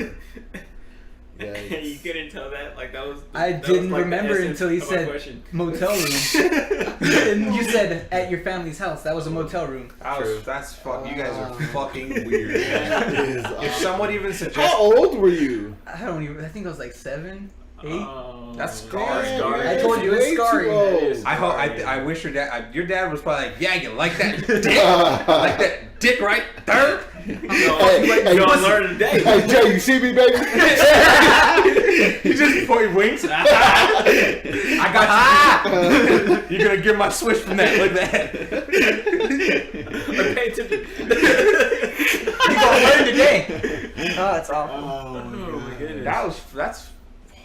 You Yikes. couldn't tell that? Like that was. I that didn't was like the remember essence until he of my said question. motel room. And you said at your family's house. That was a motel room. True. That's fuck. You guys are fucking weird. That Man. is If awesome. someone even How suggests, old were you? I don't even. I think I was like 7, 8. Oh, That's scarring. Damn, scarring. I told you it's way too scarring. old. I hope. I wish your dad. Your dad was probably like, yeah, you like that dick, like that dick right there. Hey, you hey, gonna listen. learn today. Hey Jay, you see me, baby? He just before he winks. I got you. You're gonna get my switch from that. Look at that. Pay attention. You gonna learn today. Oh, it's awful. Oh my goodness. That's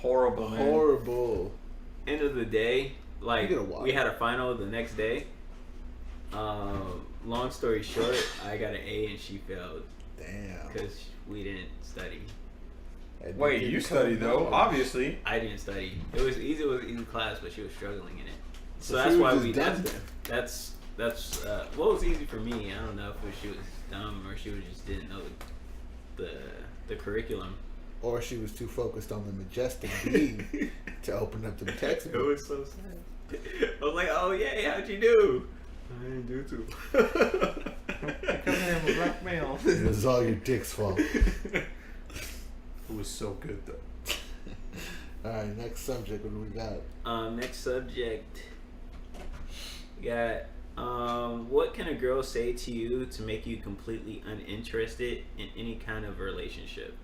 horrible, man. horrible. End of the day, like You get a water. we had a final the next day. Long story short, I got an A and she failed Damn. because we didn't study. That Wait, didn't you come study though? along. Obviously. I didn't study. It was easy. It was an easy class, but she was struggling in it. So So that's she was why just we. dumb That's well, it was easy for me. I don't know if she was dumb or she was just didn't know the curriculum. Or she was too focused on the majestic being to open up the It textbook. was so sad. I was like, "Oh yeah, how'd you do?" I didn't do too. Because I am a black male. It was all your dick's fault. It was so good though. Alright, next subject. What do we got? Next subject. We got what can a girl say to you to make you completely uninterested in any kind of relationship?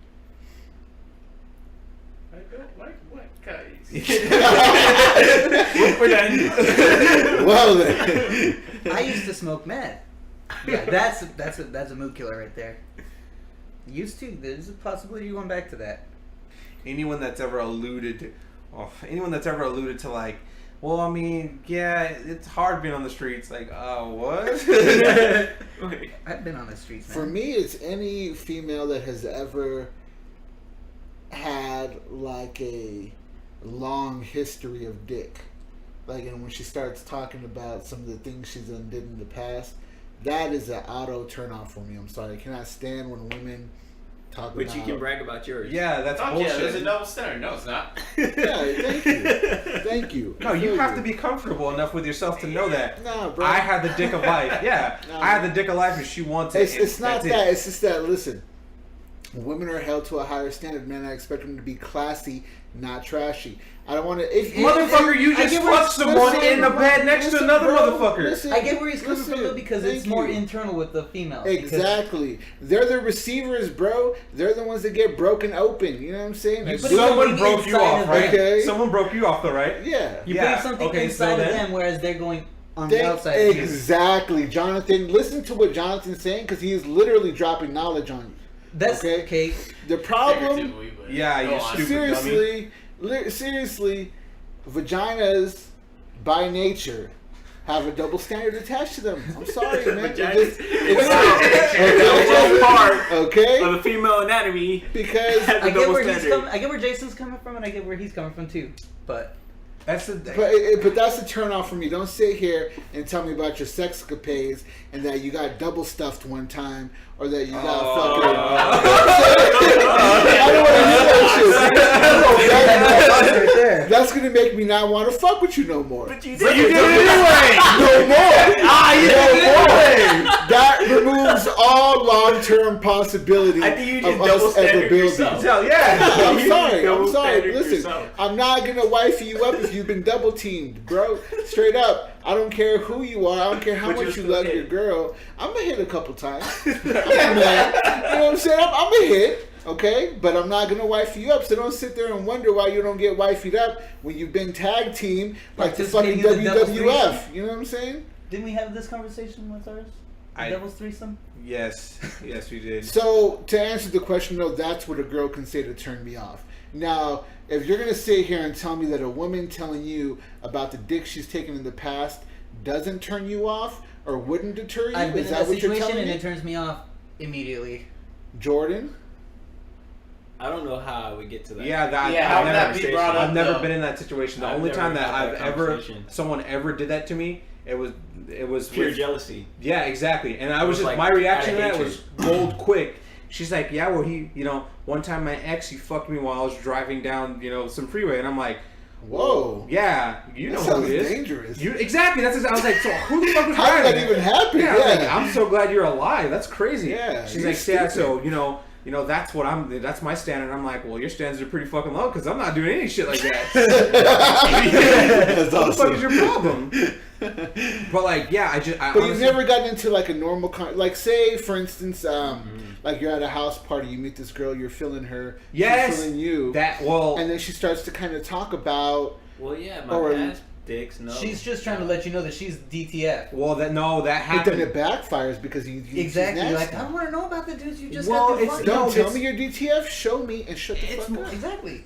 I don't like white guys. We're done. Well then. I used to smoke meth. Yeah, that's a mood killer right there. Used to. There's a possibility you're going back to that. Anyone that's ever alluded to, like, well, I mean, yeah, it's hard being on the streets. Like, what? I've been on the streets, man. For me, it's any female that has ever had like a long history of dick. Like, and when she starts talking about some of the things she's done did in the past, that is an auto turn off for me. I'm sorry. I cannot stand when women talk But about... you can brag about yours. Yeah, that's Fuck bullshit. yeah, there's a double standard. No, it's not. Yeah, thank you. Thank you. No, you have to be comfortable enough with yourself to know that. Nah, bro. I had the dick of life. Yeah, Nah. I had the dick of life, and she wants it. It's not that's that. It. It's just that, listen, when women are held to a higher standard, man, I expect them to be classy, not trashy. I don't want to... Motherfucker, you just fucked someone in the bed next to another motherfucker. Listen, I get where he's coming from, though, because it's thank more you. internal with the females. Exactly. They're the receivers, bro. They're the ones that get broken open. You know what I'm saying? You Like, put Someone something broke you inside off, of right? them. Okay. Someone broke you off, though, right? yeah. You're Yeah, putting something okay, so inside of then- them, whereas they're going on the outside. of you. Exactly, Jonathan. Listen to what Jonathan's saying because he is literally dropping knowledge on you. That's Okay. okay. The problem, Figuratively, but Yeah, go you on. stupid- seriously, vaginas by nature have a double standard attached to them. I'm sorry, man. Vaginas. Okay. It's part Okay? of the female anatomy. Because has a I get double where he's standard. coming. I get where Jason's coming from, and I get where he's coming from too. But That's the. But that's a turn off for me. Don't sit here and tell me about your sexcapades and that you got double stuffed one time or that you got fucking. I don't want to hear that shit. That's gonna make me not want to fuck with you no more. But you But did you did it it. anyway. No more. You did it anyway. That removes all long-term possibility I think you just of double us ever standard building. yourself. So, yeah. I'm You sorry. double I'm sorry. standard Listen, yourself. I'm not gonna wifey you up if you've been double teamed, bro. Straight up. I don't care who you are. I don't care how But much you're you still love hit. your girl. I'm gonna hit a couple times. I'm a man. You know what I'm saying? I'm a hit. Okay, but I'm not gonna wifey you up. So don't sit there and wonder why you don't get wifeyed up when you've been tag team like the fucking Participating in the double WWF. You know what I'm saying? didn't we have this conversation with ours? The devil's threesome. Yes, we did. So to answer the question, though, that's what a girl can say to turn me off. Now, if you're gonna sit here and tell me that a woman telling you about the dick she's taken in the past doesn't turn you off or wouldn't deter you, I've been is in that that what you're situation, telling and me? it turns me off immediately. Jordan? I don't know how I would get to that. Yeah, that. Yeah, how I've would never, that be brought up? I've never though? been in that situation. The I've only never time that had that I've ever conversation. someone ever did that to me, it was Pure with- jealousy. Yeah, exactly. And I was It was just like my reaction to out of that was gold quick. She's like, yeah, well, one time my ex, he fucked me while I was driving down, some freeway, and I'm like, Whoa. yeah, you That know sounds who it is. dangerous. Exactly. That's I was like, so who the fuck was How did driving? that even happen? Yeah, I was like, Yeah. I'm so glad you're alive. That's crazy. Yeah, She's you're like, yeah, so stupid. that's that's my standard. I'm like, well, your standards are pretty fucking low because I'm not doing any shit like that. That's What the fuck awesome. is your problem? But like, yeah, I But honestly, you've never gotten into like a normal like say for instance like you're at a house party, you meet this girl, you're feeling her, Yes, she's feeling you, and and then she starts to kind of talk about Well, yeah, my Or- past dicks. No. She's just trying to let you know that she's DTF. well, that but happened. then it backfires because you Exactly. she's Like, nasty. I don't want to know about the dudes you just Well, got through it's- fucking. no, Don't tell it's- me your DTF, show me and shut the It's fuck more, up. exactly.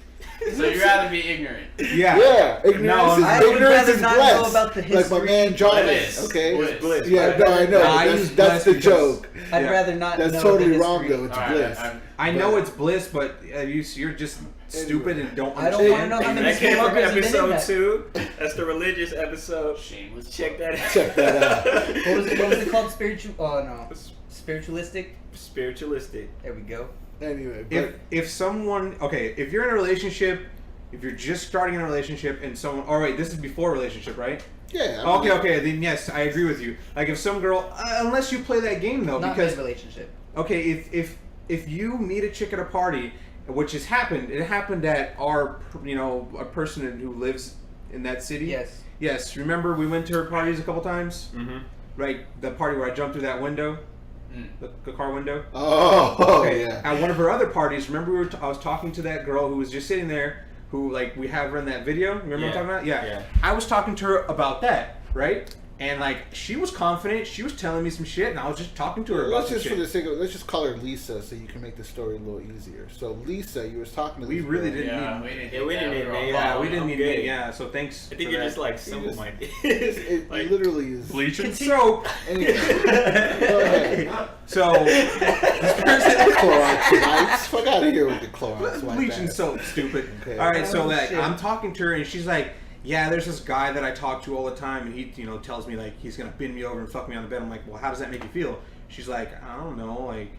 So you'd rather be ignorant. Yeah. Yeah, ignorance No, is I would ignorance rather is not bliss. know about the Like my history. man Jarvis. Bliss. Okay. Bliss. Bliss. Yeah, no, I know. Nah, I that's use that's bliss the because- joke. I'd Yeah. rather not That's know totally the wrong history. though. It's All right, bliss. I know it's bliss, but you're just stupid and don't I don't understand. wanna know how many That came from motherfuckers have been in episode that. 2. That's the religious episode. Shameless. Check that out. Check that out. What was it called? Spiritualistic? Spiritualistic. There we go. Anyway, but If someone if you're in a relationship, if you're just starting in a relationship and someone this is before a relationship, right? yeah. I mean, Okay, then yes, I agree with you. Like if some girl unless you play that game though, Not because in a relationship. okay, if you meet a chick at a party, which has happened, it happened at our a person who lives in that city. Yes. Yes, remember we went to her parties a couple times? Mm-hmm. Right, the party where I jumped through that window, the car window. Oh, Okay. yeah. At one of her other parties, remember I was talking to that girl who was just sitting there, who like we have her in that video. Remember what I'm talking about? Yeah. Yeah. I was talking to her about that, right? And like she was confident, she was telling me some shit, and I was just talking to her about Let's some just shit. for the sake of let's just call her Lisa, so you can make the story a little easier. So Lisa, you was talking to. We this really girl. didn't Yeah, need. we didn't. Yeah, we didn't need names. Yeah, we didn't I'm need. good. Yeah, so thanks. I think for you're that. just like simple minded. It Like, literally is. bleach and soap. Anyway, go ahead. So this person. Clorox wipes. Fuck out of here with the Clorox wipe. Bleach and ass. soap, stupid. Okay. All right, so Oh, like shit. I'm talking to her and she's like, "Yeah, there's this guy that I talk to all the time, and he, tells me like he's gonna bend me over and fuck me on the bed." I'm like, "Well, how does that make you feel?" She's like, "I don't know, like,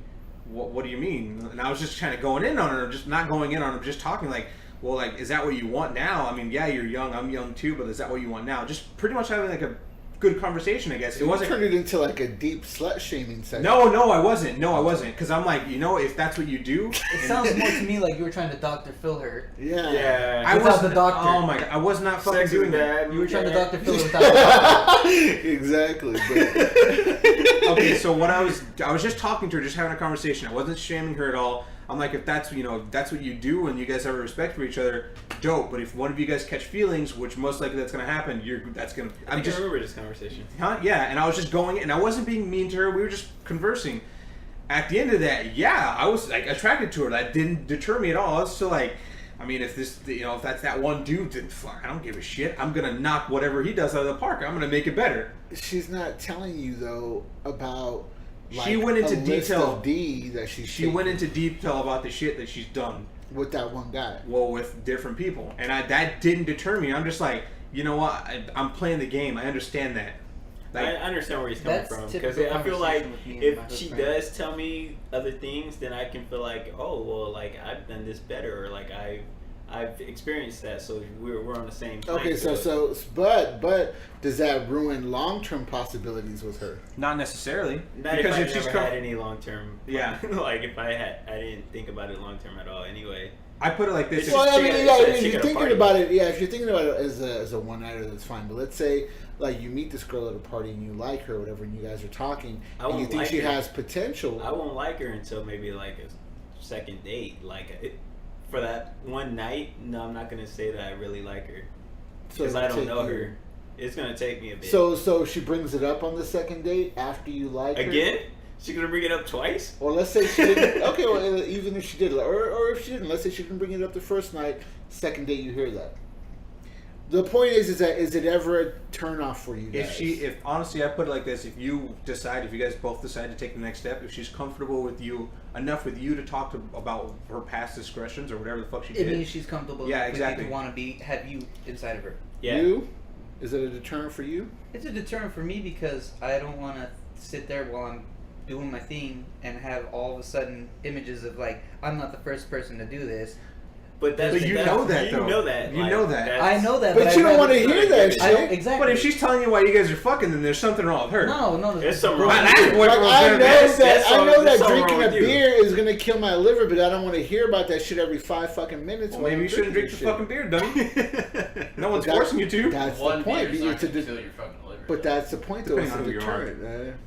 what do you mean?" And I was just kind of going in on her, just not going in on her, just talking like, "Well, like, is that what you want now? I mean, yeah, you're young, I'm young too, but is that what you want now?" Just pretty much having like a good conversation, I guess. It You wasn't. turned it into like a deep slut shaming session. No, I wasn't. No, I wasn't. Because I'm like, if that's what you do. It sounds more to me like you were trying to Dr. Phil her. Yeah. Yeah. I Without was the doctor. Oh my god, I was not fucking Sex is doing that. bad. You were trying to Yeah. Dr. Phil her without the doctor. Exactly. But Okay, so what I was just talking to her, just having a conversation. I wasn't shaming her at all. I'm like, if that's that's what you do and you guys have a respect for each other, dope. But if one of you guys catch feelings, which most likely that's gonna happen, I just remember this conversation. Huh? Yeah, and I was just going, and I wasn't being mean to her. We were just conversing. At the end of that, yeah, I was like attracted to her. That didn't deter me at all. I was still like, I mean, if if that's that one dude, then fuck, I don't give a shit. I'm gonna knock whatever he does out of the park. I'm gonna make it better. she's not telling you though about. Like, She went into a list detail. of D that She went into detail about the shit that she's done. with that one guy. Well, with different people, and that didn't deter me. I'm just like, you know what? I'm playing the game. I understand that. I Like, understand where he's coming That's from because typical I feel like conversation with me and my if she friend. does tell me other things, then I can feel like, oh well, like I've done this better, or like I've experienced that, so we're on the same. Okay, playing field. but does that ruin long-term possibilities with her? not necessarily, Not because if if I she's never had any long term. Yeah. like if I didn't think about it long term at all. Anyway, I put it like this. It's Well, just I mean, chicken- yeah, it's a if you're chicken thinking party. about it, yeah, if you're thinking about it as a one-nighter, that's fine. But let's say, like, you meet this girl at a party and you like her or whatever, and you guys are talking, I and you won't think like she her. has potential. I won't like her until maybe like a second date. For that one night, no, I'm not gonna say that I really like her So because I it'll don't take know you- her. It's gonna take me a bit. So she brings it up on the second date after you like her? Again, she gonna bring it up twice. Or let's say she didn't. Okay, well, even if she did, or if she didn't, let's say she didn't bring it up the first night, second date you hear that. The point is that is it ever a turn off for you guys? If honestly, I put it like this: if you guys both decide to take the next step, if she's comfortable with you enough with you to talk about her past discretions or whatever the fuck she It did, means she's comfortable Yeah, with exactly. you to want to have you inside of her. Yeah. You? Is it a deterrent for you? It's a deterrent for me because I don't want to sit there while I'm doing my thing and have all of a sudden images of like I'm not the first person to do this. But that's, But you that's- know that, you though. know that. You know that. that's- I know that, But I'd you don't rather- want to hear that I don't, shit. exactly. But if she's telling you why you guys are fucking, then there's something wrong with her. no, There's something wrong. My with last you. boyfriend was I there, know man. that that's I all- know that's that all wrong drinking a with you. beer is gonna kill my liver, but I don't want to hear about that shit every 5 fucking minutes. Well, while maybe I'm you shouldn't drink the drinking fucking beer, dummy. No one's That's- forcing you to. That's One the point. beer's not It's a gonna de- kill your fucking liver. but that's the point, though. It's Depending a on who you are. deterrent.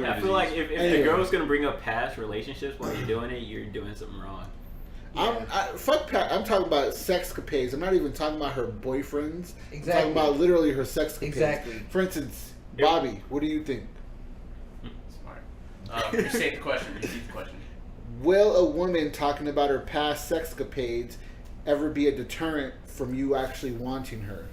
I feel like if Anyway. the girl's gonna bring up past relationships while you're doing it, you're doing something wrong. I'm talking about sexcapades. I'm not even talking about her boyfriends. I'm Exactly. talking about literally her sexcapades. Exactly. For instance, Bobby, what do you think? Smart. Restate the question. Repeat the question. Will a woman talking about her past sexcapades ever be a deterrent from you actually wanting her?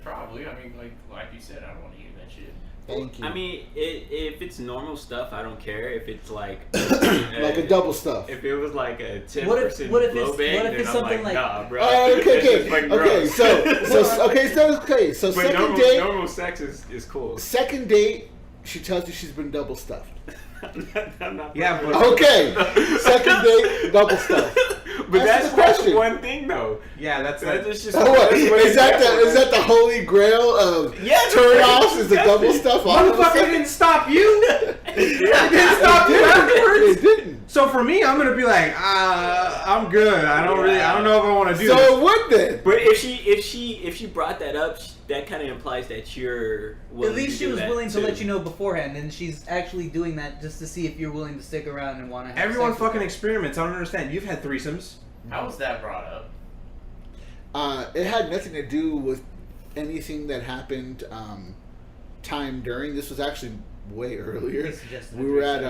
Probably. I mean, like you said, I don't want to hear that shit. Thank you. I mean, if it's normal stuff, I don't care. If it's like like a double stuff. If it was like a 10% What if it's- blow bang, what if then it's I'm something like, like- nah, bro. Oh, That's okay, just fucking okay. gross. So But second date, normal sex is cool. second date, she tells you she's been double stuffed. I'm not Yeah, but- Okay, second date, double stuffed. But That's that's the question. one thing though. Yeah, that's That's like, just Oh, what? that's one Is that example, is that the holy grail of Yeah, turn offs? Is the that's double it. stuff? All of a motherfucker sudden? didn't stop you. Yeah. It didn't stop you afterwards. It didn't. So for me, I'm gonna be like, I'm good. I don't know if I want to do So this. it would then. But if she brought that up, that kind of implies that you're willing At least to she do was that willing to too. let you know beforehand, and she's actually doing that just to see if you're willing to stick around and want to have Everyone sex with fucking her. experiments. I don't understand. You've had threesomes. How was that brought up? It had nothing to do with anything that happened time during. This was actually way earlier. We were at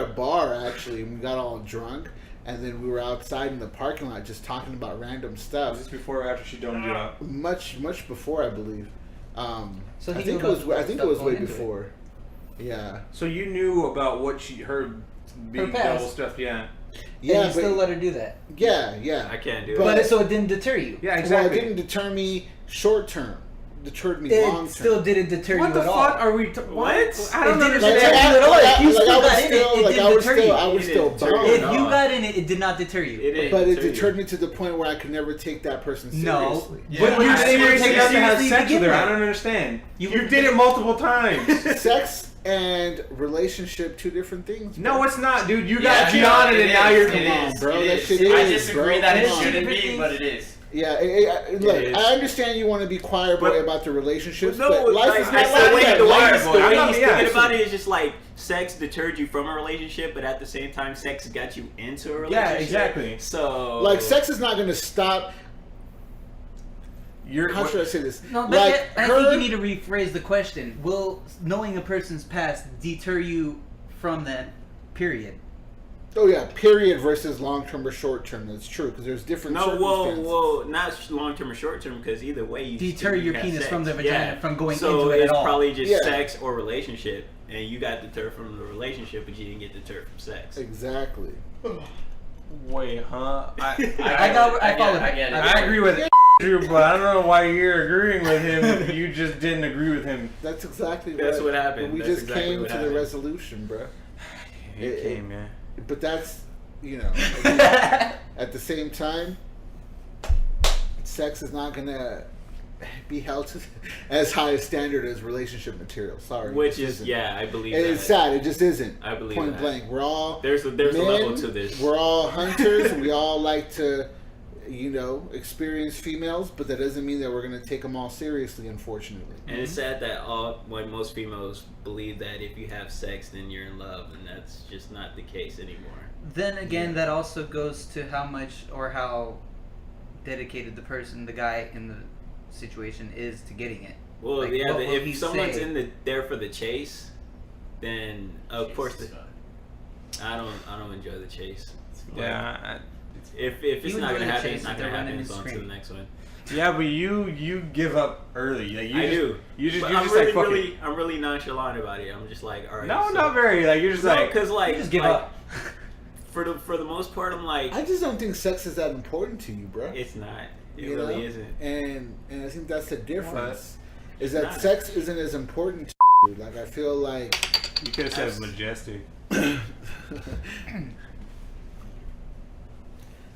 a bar actually, and we got all drunk, and then we were outside in the parking lot just talking about random Was stuff. this before or after she doned you out? Much before, I believe. So I he think knew it was. about I think stuff it was going way into before. Yeah. So you knew about what her big past. double stuff, yeah. Yeah. and you but, still let her do that. yeah. I can't do But- it. But so it didn't deter you. Yeah, Well, it exactly. didn't deter me short term. Deterred me long term. It still didn't deter What you the at fuck all. are we? What? I don't It didn't understand. deter you at all. If you still I was got in it, still, it like, didn't deter you. I was It still didn't deter you. boned. If No. you got in it, it did not deter you. It didn't But it deter you. deterred me to the point where I could never take that person No. seriously. But But you you seriously take have to have seriously sex begin with her. I with. don't understand. You You would- did it multiple times. Sex and relationship, two different things. No, bro. it's not, dude. You Yeah, got beyond it, and now you're. Come on, bro. It That is. shit I is, disagree bro. that it Come on. shouldn't be, but it is. Yeah, look, It is. I understand you want to be choir boy But- about the relationships, No, but life like, is not that's like the way, that. the way, Life he's, is- the way I'm he's not- thinking yeah, about it is just like sex deterred you from a relationship, but at the same time, sex got you into a relationship. Yeah, exactly. So, like, sex is not going to stop. You're. How should I say this? No, but like, I think you need to rephrase the question. Will knowing a person's past deter you from that period? Oh yeah, period versus long term or short term. That's true because there's different. no, circumstances. well, not long term or short term, because either way, you Deter still your have penis sex. from the vagina from going so into it at it's all. probably just Yeah. sex or relationship, and you got deterred from the relationship, but you didn't get deterred from sex. Exactly. Wait, huh? I get follow it, I him. get it. I agree with Andrew, but I don't know why you're agreeing with him. You just didn't agree with him. That's exactly That's what happened. We That's just exactly came what to the happened. resolution, bro. It came, man. But that's, at the same time, sex is not gonna be held to as high a standard as relationship material. Sorry, Which it is, isn't. yeah, I believe And that. it's sad. It just isn't. I believe Point that. blank. We're all There's a men, level to this. We're all hunters. We all like to, experience females, but that doesn't mean that we're gonna take them all seriously. Unfortunately. And it's sad that when most females believe that if you have sex, then you're in love, and that's just not the case anymore. Then again, that also goes to how much or how dedicated the guy in the situation is to getting it. Well, Like, yeah, what will he if someone's say? there for the chase, then of course Jesus, I don't enjoy the chase. Yeah, If it's You not enjoy gonna the happen, chase it's not if they're gonna running happen. and It's on to the screaming. next one. yeah, but you give up early. Like you I just, do. You just But you're I'm just really, like fuck really, I'm really nonchalant about it. I'm just like, all right. No, so- not very. Like you're just No, like. because like, You just give like, up. For the most part, I'm like, I just don't think sex is that important to you, bro. it's not. It You really know? isn't. And I think that's the difference. Is It's that not. sex isn't as important to you. Like I feel like You could have said majestic.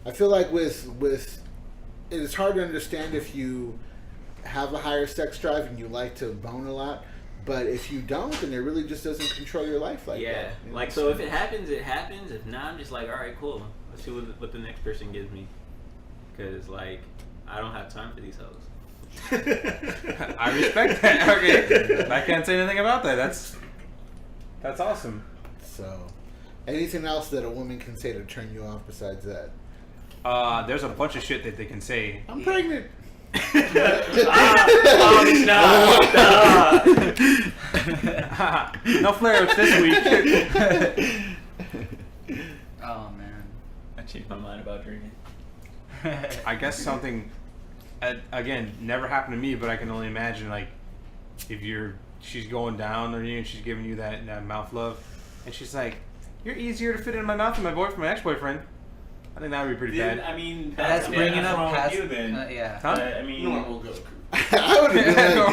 I feel like with it's hard to understand if you have a higher sex drive and you like to bone a lot, but if you don't, then it really just doesn't control your life like Yeah. that. you know? Like, so if it happens, it happens. If not, I'm just like, all right, cool. Let's see what the next person gives me. Because, like, I don't have time for these hoes. I respect that. Okay, I can't say anything about that. That's awesome. So, anything else that a woman can say to turn you off besides that? There's a bunch of shit that they can say. I'm pregnant. No flare-ups this week. Oh man. I changed my mind about drinking. I guess something, again, never happened to me, but I can only imagine, like, if she's going down on you and she's giving you that mouth love, and she's like, you're easier to fit in my mouth than my ex-boyfriend. I think that would be pretty Dude, bad. I mean, That's bringing what's up wrong with past. you then. Yeah. Huh? I mean, Normal Goku. I would have been No,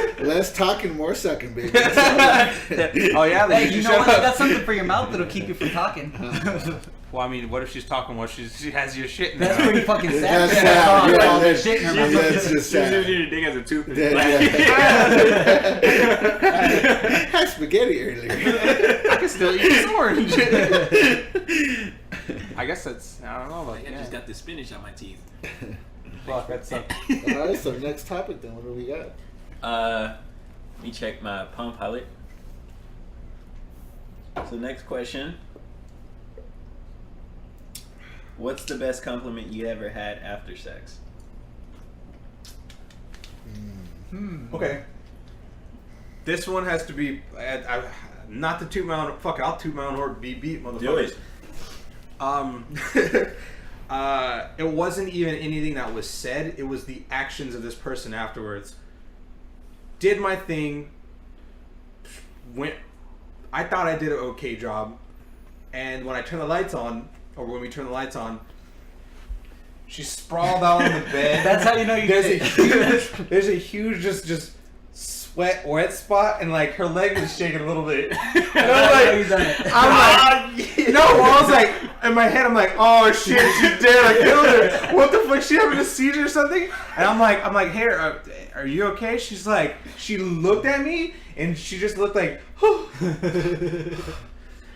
like, less talking, more sucking, baby. Oh yeah, then Hey, you know shut what? I up. got something for your mouth that'll keep you from talking. Well, I mean, what if she's talking while she has your shit in That's her pretty mouth? fucking sad. That's Yeah, sad. all Yeah, that that's- shit in her yeah, mouth. that's just she's sad. using your dick as a toothpick. I had spaghetti earlier. I can still eat this orange. I guess that's, I don't know. Like, I just got the spinach on my teeth. fuck, that sucks. Alright, so next topic then. What do we got? Let me check my Palm Pilot. So next question. What's the best compliment you ever had after sex? Okay. This one has to be not to toot my own. Fuck it, I'll toot my own horn. Beat, motherfuckers. Do it. It wasn't even anything that was said. It was the actions of this person afterwards. Did my thing. I thought I did an okay job, and when I turned the lights on, or when we turned the lights on, she sprawled out on the bed. That's how you know you did it. There's a huge just wet spot, and like her leg was shaking a little bit. And I was like, I was like, in my head, I'm like, oh shit, she's dead. I killed her. What the fuck? She having a seizure or something? And I'm like, hey, are you okay? She's like, she looked at me, and she just looked like,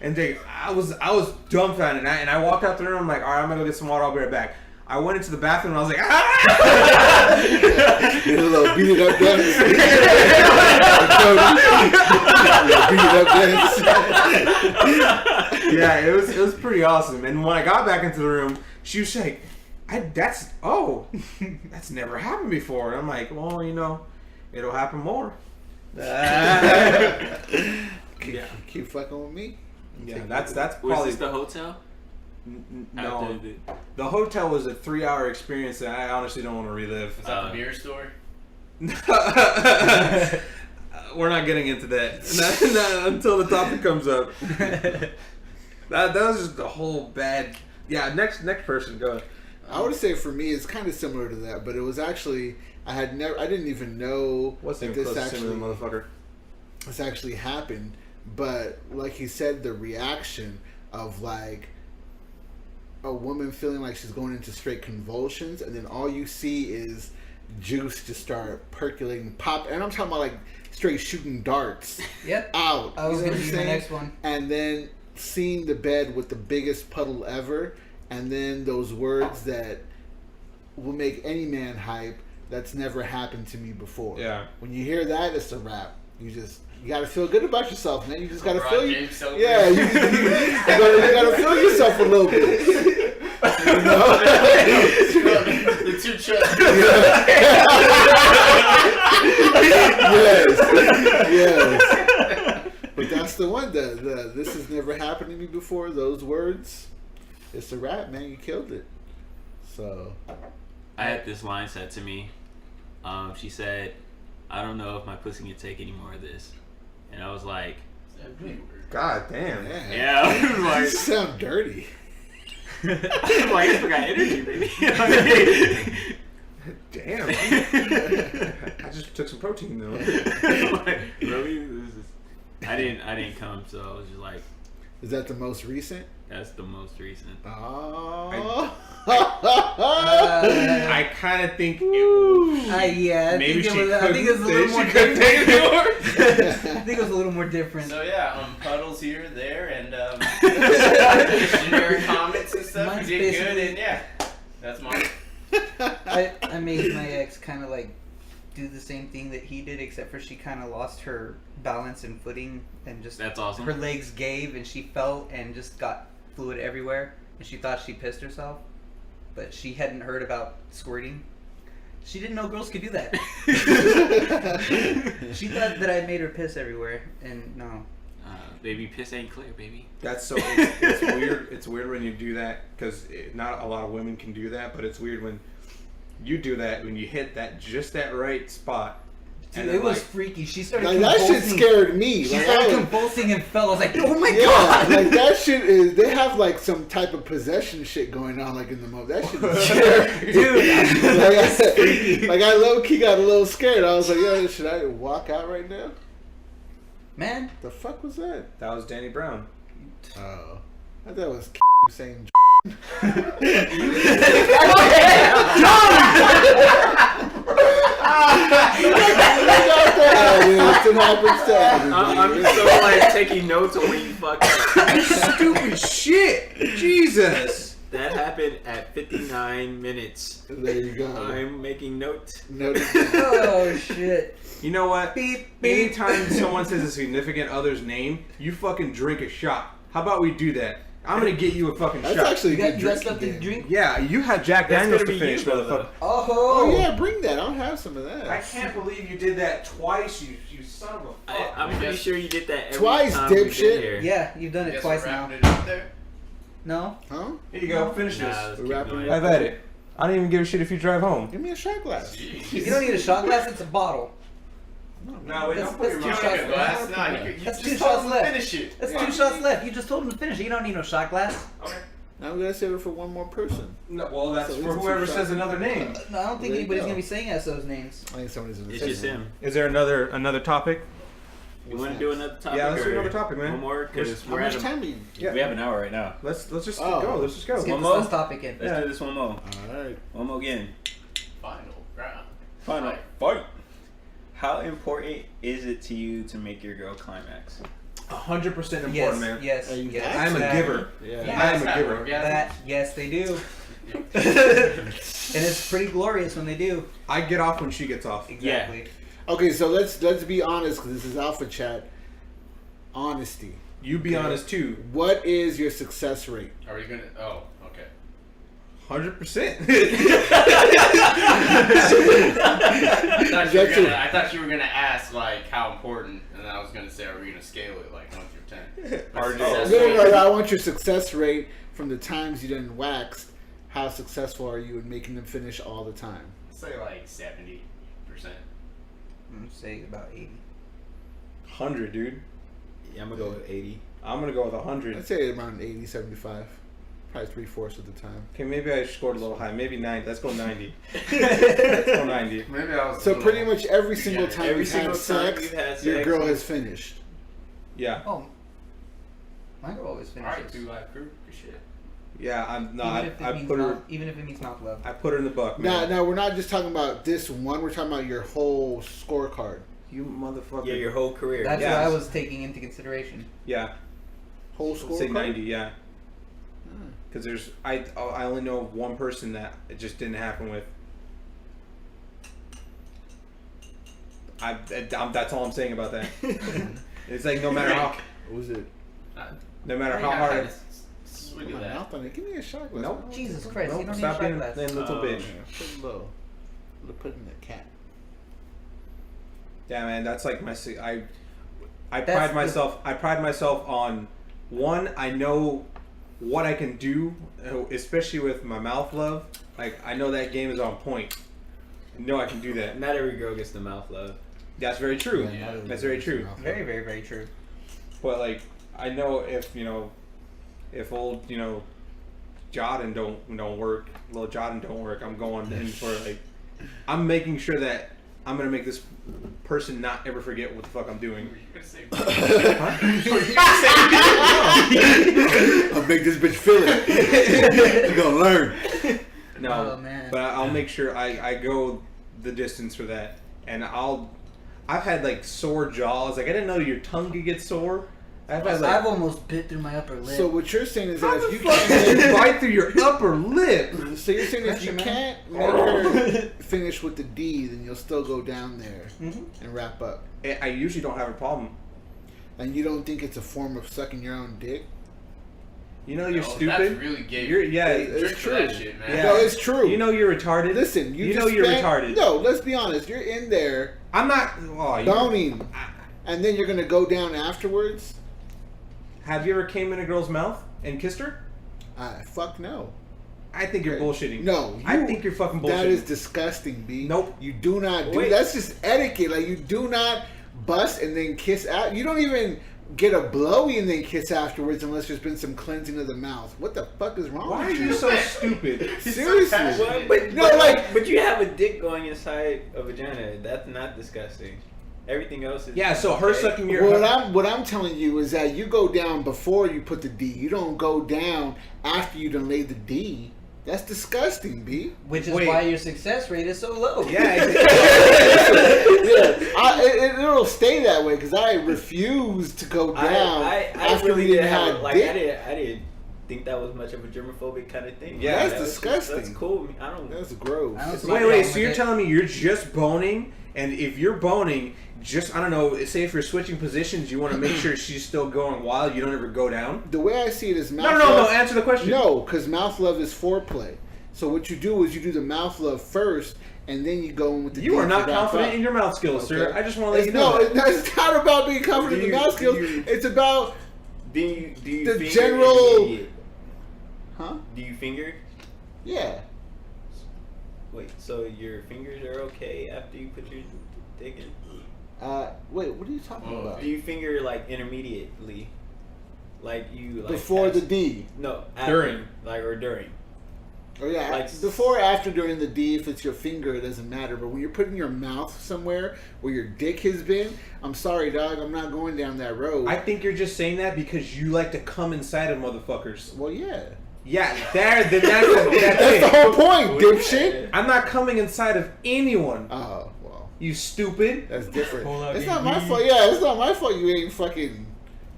and I was dumbfounded, and I walked out the room. I'm like, all right, I'm gonna go get some water. I'll be right back. I went into the bathroom and I was like, Did a little beat it up dance. Beat it up dance. Yeah, it was pretty awesome. And when I got back into the room, she was like, that's never happened before. And I'm like, well, it'll happen more. Keep fucking with me. Yeah, that's Was probably this the hotel? no. After The hotel was a 3-hour experience that I honestly don't want to relive. Is that the beer store? We're not getting into that not until the topic comes up. That was just the whole bad. Yeah, next person, go. I would say for me, it's kind of similar to that, but it was actually I didn't even know What's the that close to similar, motherfucker? this actually happened. But like he said, the reaction of like a woman feeling like she's going into straight convulsions, and then all you see is juice just start percolating, pop, and I'm talking about like straight shooting darts Yep. out. I was You know going what to I'm be my saying? next one. And then seeing the bed with the biggest puddle ever, and then those words that will make any man hype. That's never happened to me before. Yeah. When you hear that, it's a wrap. You gotta feel good about yourself, man. You just gotta feel you. James Silver. Yeah, you gotta feel yourself a little bit. You know? The two chests. Yes. But that's the one. The this has never happened to me before. Those words, it's a wrap, man. You killed it. So. I had this line said to me. She said, "I don't know if my pussy can take any more of this," and I was like, God damn. "Yeah." I was You like, sound dirty. "Like I forgot energy, baby." Damn. I just took some protein though. Like, really? I didn't come, so I was just like, Is that the most recent? "That's the most recent." Oh. I kind of think Yeah, I maybe think she it was, I think it was a little couldn't. more She couldn't take it different. anymore. I think it was a little more different. So yeah, puddles here, there, and generic comments and stuff. Mine's We did good, basically- and yeah, that's mine. I made my ex kind of like do the same thing that he did, except for she kind of lost her balance and footing, and just That's awesome. her legs gave and she fell and just got fluid everywhere, and she thought she pissed herself, but she hadn't heard about squirting. She didn't know girls could do that. She thought that I made her piss everywhere, and no. Baby, piss ain't clear, baby. That's so it's weird. It's weird when you do that because not a lot of women can do that, but it's weird when you do that when you hit that right spot. Dude, then, it was like, freaky. She started Like, that convulsing. shit scared me. She Like, started I was- convulsing and fell. I was like, oh my yeah, god! like that shit is. They have like some type of possession shit going on, like in the movie. That shit is scary, Dude, like I low key got a little scared. I was like, yo, should I walk out right now? man. The fuck was that? That was Danny Brown. Oh, I thought it was saying. I'm so like taking notes on when you fuck up. Stupid shit. Jesus. That happened at 59 minutes. There you go. I'm making notes. Oh shit. You know what? Beep, beep. Anytime someone says a significant other's name, you fucking drink a shot. How about we do that? I'm gonna get you a fucking That's shot. actually You a got, good you got drinking stuff to game. drink? Yeah, you had Jack That's Daniels gonna to be finish, you, though. motherfucker. Oh yeah, bring that. I'll have some of that. I can't believe you did that twice, you son of a fuck. I'm pretty sure you did that every Twice, time we dipshit. did here. Yeah, you've done it Guess twice we're now. wrapping it up there. No? Huh? Here you go, finish Nah, this. let's We're keep wrapping going. it up. I've had it. I don't even give a shit if you drive home. Give me a shot glass. Jeez. You don't need a shot glass, it's a bottle. No, wait, That's- don't put your that's mouth two in shots it. left. Glass? No, you That's just two told shots him to left. finish it. That's Yeah. 2 shots left. You just told him to finish it. You don't need no shot glass. Okay. Now I'm gonna save it for one more person. No, well, that's So for it's whoever two says shots. another name. No, I don't think There you anybody's go. gonna be saying us those names. I think somebody's gonna It's say just something. him. Is there another topic? You want to do another topic? Yeah, let's do or another topic, man. One more, because How we're much at time do you? Yeah. we have an hour right now. Let's just Oh. go. Let's just go. Let's get One this more? last topic in. Let's do this one more. Alright. One more again. Final round. Final Fight. fight. How important is it to you to make your girl climax? 100% important, Yes, man. yes, Are you yes. I'm a that- giver. Yeah. I am a giver. That, yes, they do. And it's pretty glorious when they do. I get off when she gets off. Exactly. Okay, so let's be honest, because this is Alpha Chat. Honesty. You be honest too. What is your success rate? Are we gonna? Oh, okay. 100%. I thought you were gonna ask like how important, and I was gonna say, are we gonna scale it like 1 through 10? RJ. No, I want your success rate from the times you done waxed. How successful are you in making them finish all the time? Say like 70%. I'm say about 80. 100, dude. Yeah, I'm gonna go with 80. I'm gonna go with 100. I'd say around 80, 75. Probably 3/4 of the time. Okay, maybe I scored a little high. Maybe 90. Let's go 90. Let's go 90. Maybe I was. So pretty much every single time Every you've had single time sex, you've had your sex, girl you- has finished. Yeah. Oh. My girl always All right, finishes. 2 live crew. Good shit. Yeah, I'm no, Even if it I means put her mouth, even if it means mouth love. I put her in the buck, Now, man. now we're not just talking about this one. We're talking about your whole scorecard. You motherfucker. Yeah, your whole career. That's Yes. what I was taking into consideration. Yeah. Whole Let's scorecard. say 90, yeah. Hmm. Because there's I only know of one person that it just didn't happen with. That's all I'm saying about that. It's like no matter how What was it? no matter how hard. Swig Put of my that. mouth on it. Give me a shot glass. Nope. Jesus Christ, you Nope, don't stop need a being shot that glass. little bitch. Yeah, put it low. Put it in the cat. Yeah, man, that's like my. I That's pride the- myself. I pride myself on one. I know what I can do, especially with my mouth love. Like I know that game is on point. I know I can do that. Not every girl gets the mouth love. That's very true. Yeah, not That's very true. Very, very, very true. But like, I know if old Jordan don't work, little Jordan don't work. I'm going in for like, I'm making sure that I'm gonna make this person not ever forget what the fuck I'm doing. You're gonna say. I'll make this bitch feel it. You're gonna learn. No, Oh, man. but I'll make sure I go the distance for that, and I've had like sore jaws. Like I didn't know your tongue could get sore. I've had like. I've almost bit through my upper lip. So what you're saying is How that the if you fuck did you can't, bite through your upper lip? so you're saying if you Pressure, can't make her finish with the D, then you'll still go down there Mhm. and wrap up. I usually don't have a problem. And you don't think it's a form of sucking your own dick? You know you're No, stupid. That's really gay. Yeah, It's Drink for true. that shit, man. Yeah. No, it's true. You know you're retarded. Listen, you just know you're spent- retarded. No, let's be honest. You're in there I'm not. Oh, boning, and then you're gonna go down afterwards. have you ever came in a girl's mouth and kissed her? Fuck no. I think you're bullshitting. No, I think you're fucking bullshitting. That is disgusting, B. Nope. You do not do. Wait. That's just etiquette. Like you do not bust and then kiss out. You don't even get a blowy and then kiss afterwards unless there's been some cleansing of the mouth. What the fuck is wrong Why are with you so stupid? Seriously. Well, but, No, like- but you have a dick going inside a vagina. That's not disgusting. Everything else is. Yeah, so her okay. sucking your. What I'm telling you is that you go down before you put the D. You don't go down after you done laid the D. That's disgusting, B. Which is Wait. why your success rate is so low. Yeah. It'll stay that way because I refuse to go down I after really we didn't didn't have have like dick. I didn't think that was much of a germophobic kind of thing. Yeah, that's that was just- disgusting. that's cool. I don't. That's gross. I don't see Wait, my wait. problem So with you're it. telling me you're just boning And if you're boning, just, I don't know, say if you're switching positions, you want to make sure she's still going wild, you don't ever go down? The way I see it is mouth No, love. answer the question. No, because mouth love is foreplay. So what you do is you do the mouth love first, and then you go in with the You are deep not to wrap confident up. in your mouth skills, sir. Okay. I just want to let you know. No, it's not about being confident Do in you- mouth skills. do you- It's about Do you The finger general- intermediate? huh? Do you finger? Yeah. Wait, so your fingers are okay after you put your dick in? Wait, what are you talking about? Do you finger like intermediately? Like you like Before the pass- D. No, after, During. like or during. Oh yeah, Like- before, after, during the D, if it's your finger, it doesn't matter. But when you're putting your mouth somewhere where your dick has been, I'm sorry, dog, I'm not going down that road. I think you're just saying that because you like to come inside of motherfuckers. Well, yeah. Yeah, that's That's the it. whole point, dipshit. I'm not coming inside of anyone. Oh, well, You stupid. that's different. Pull out It's your not my D. fault. Yeah, it's not my fault you ain't fucking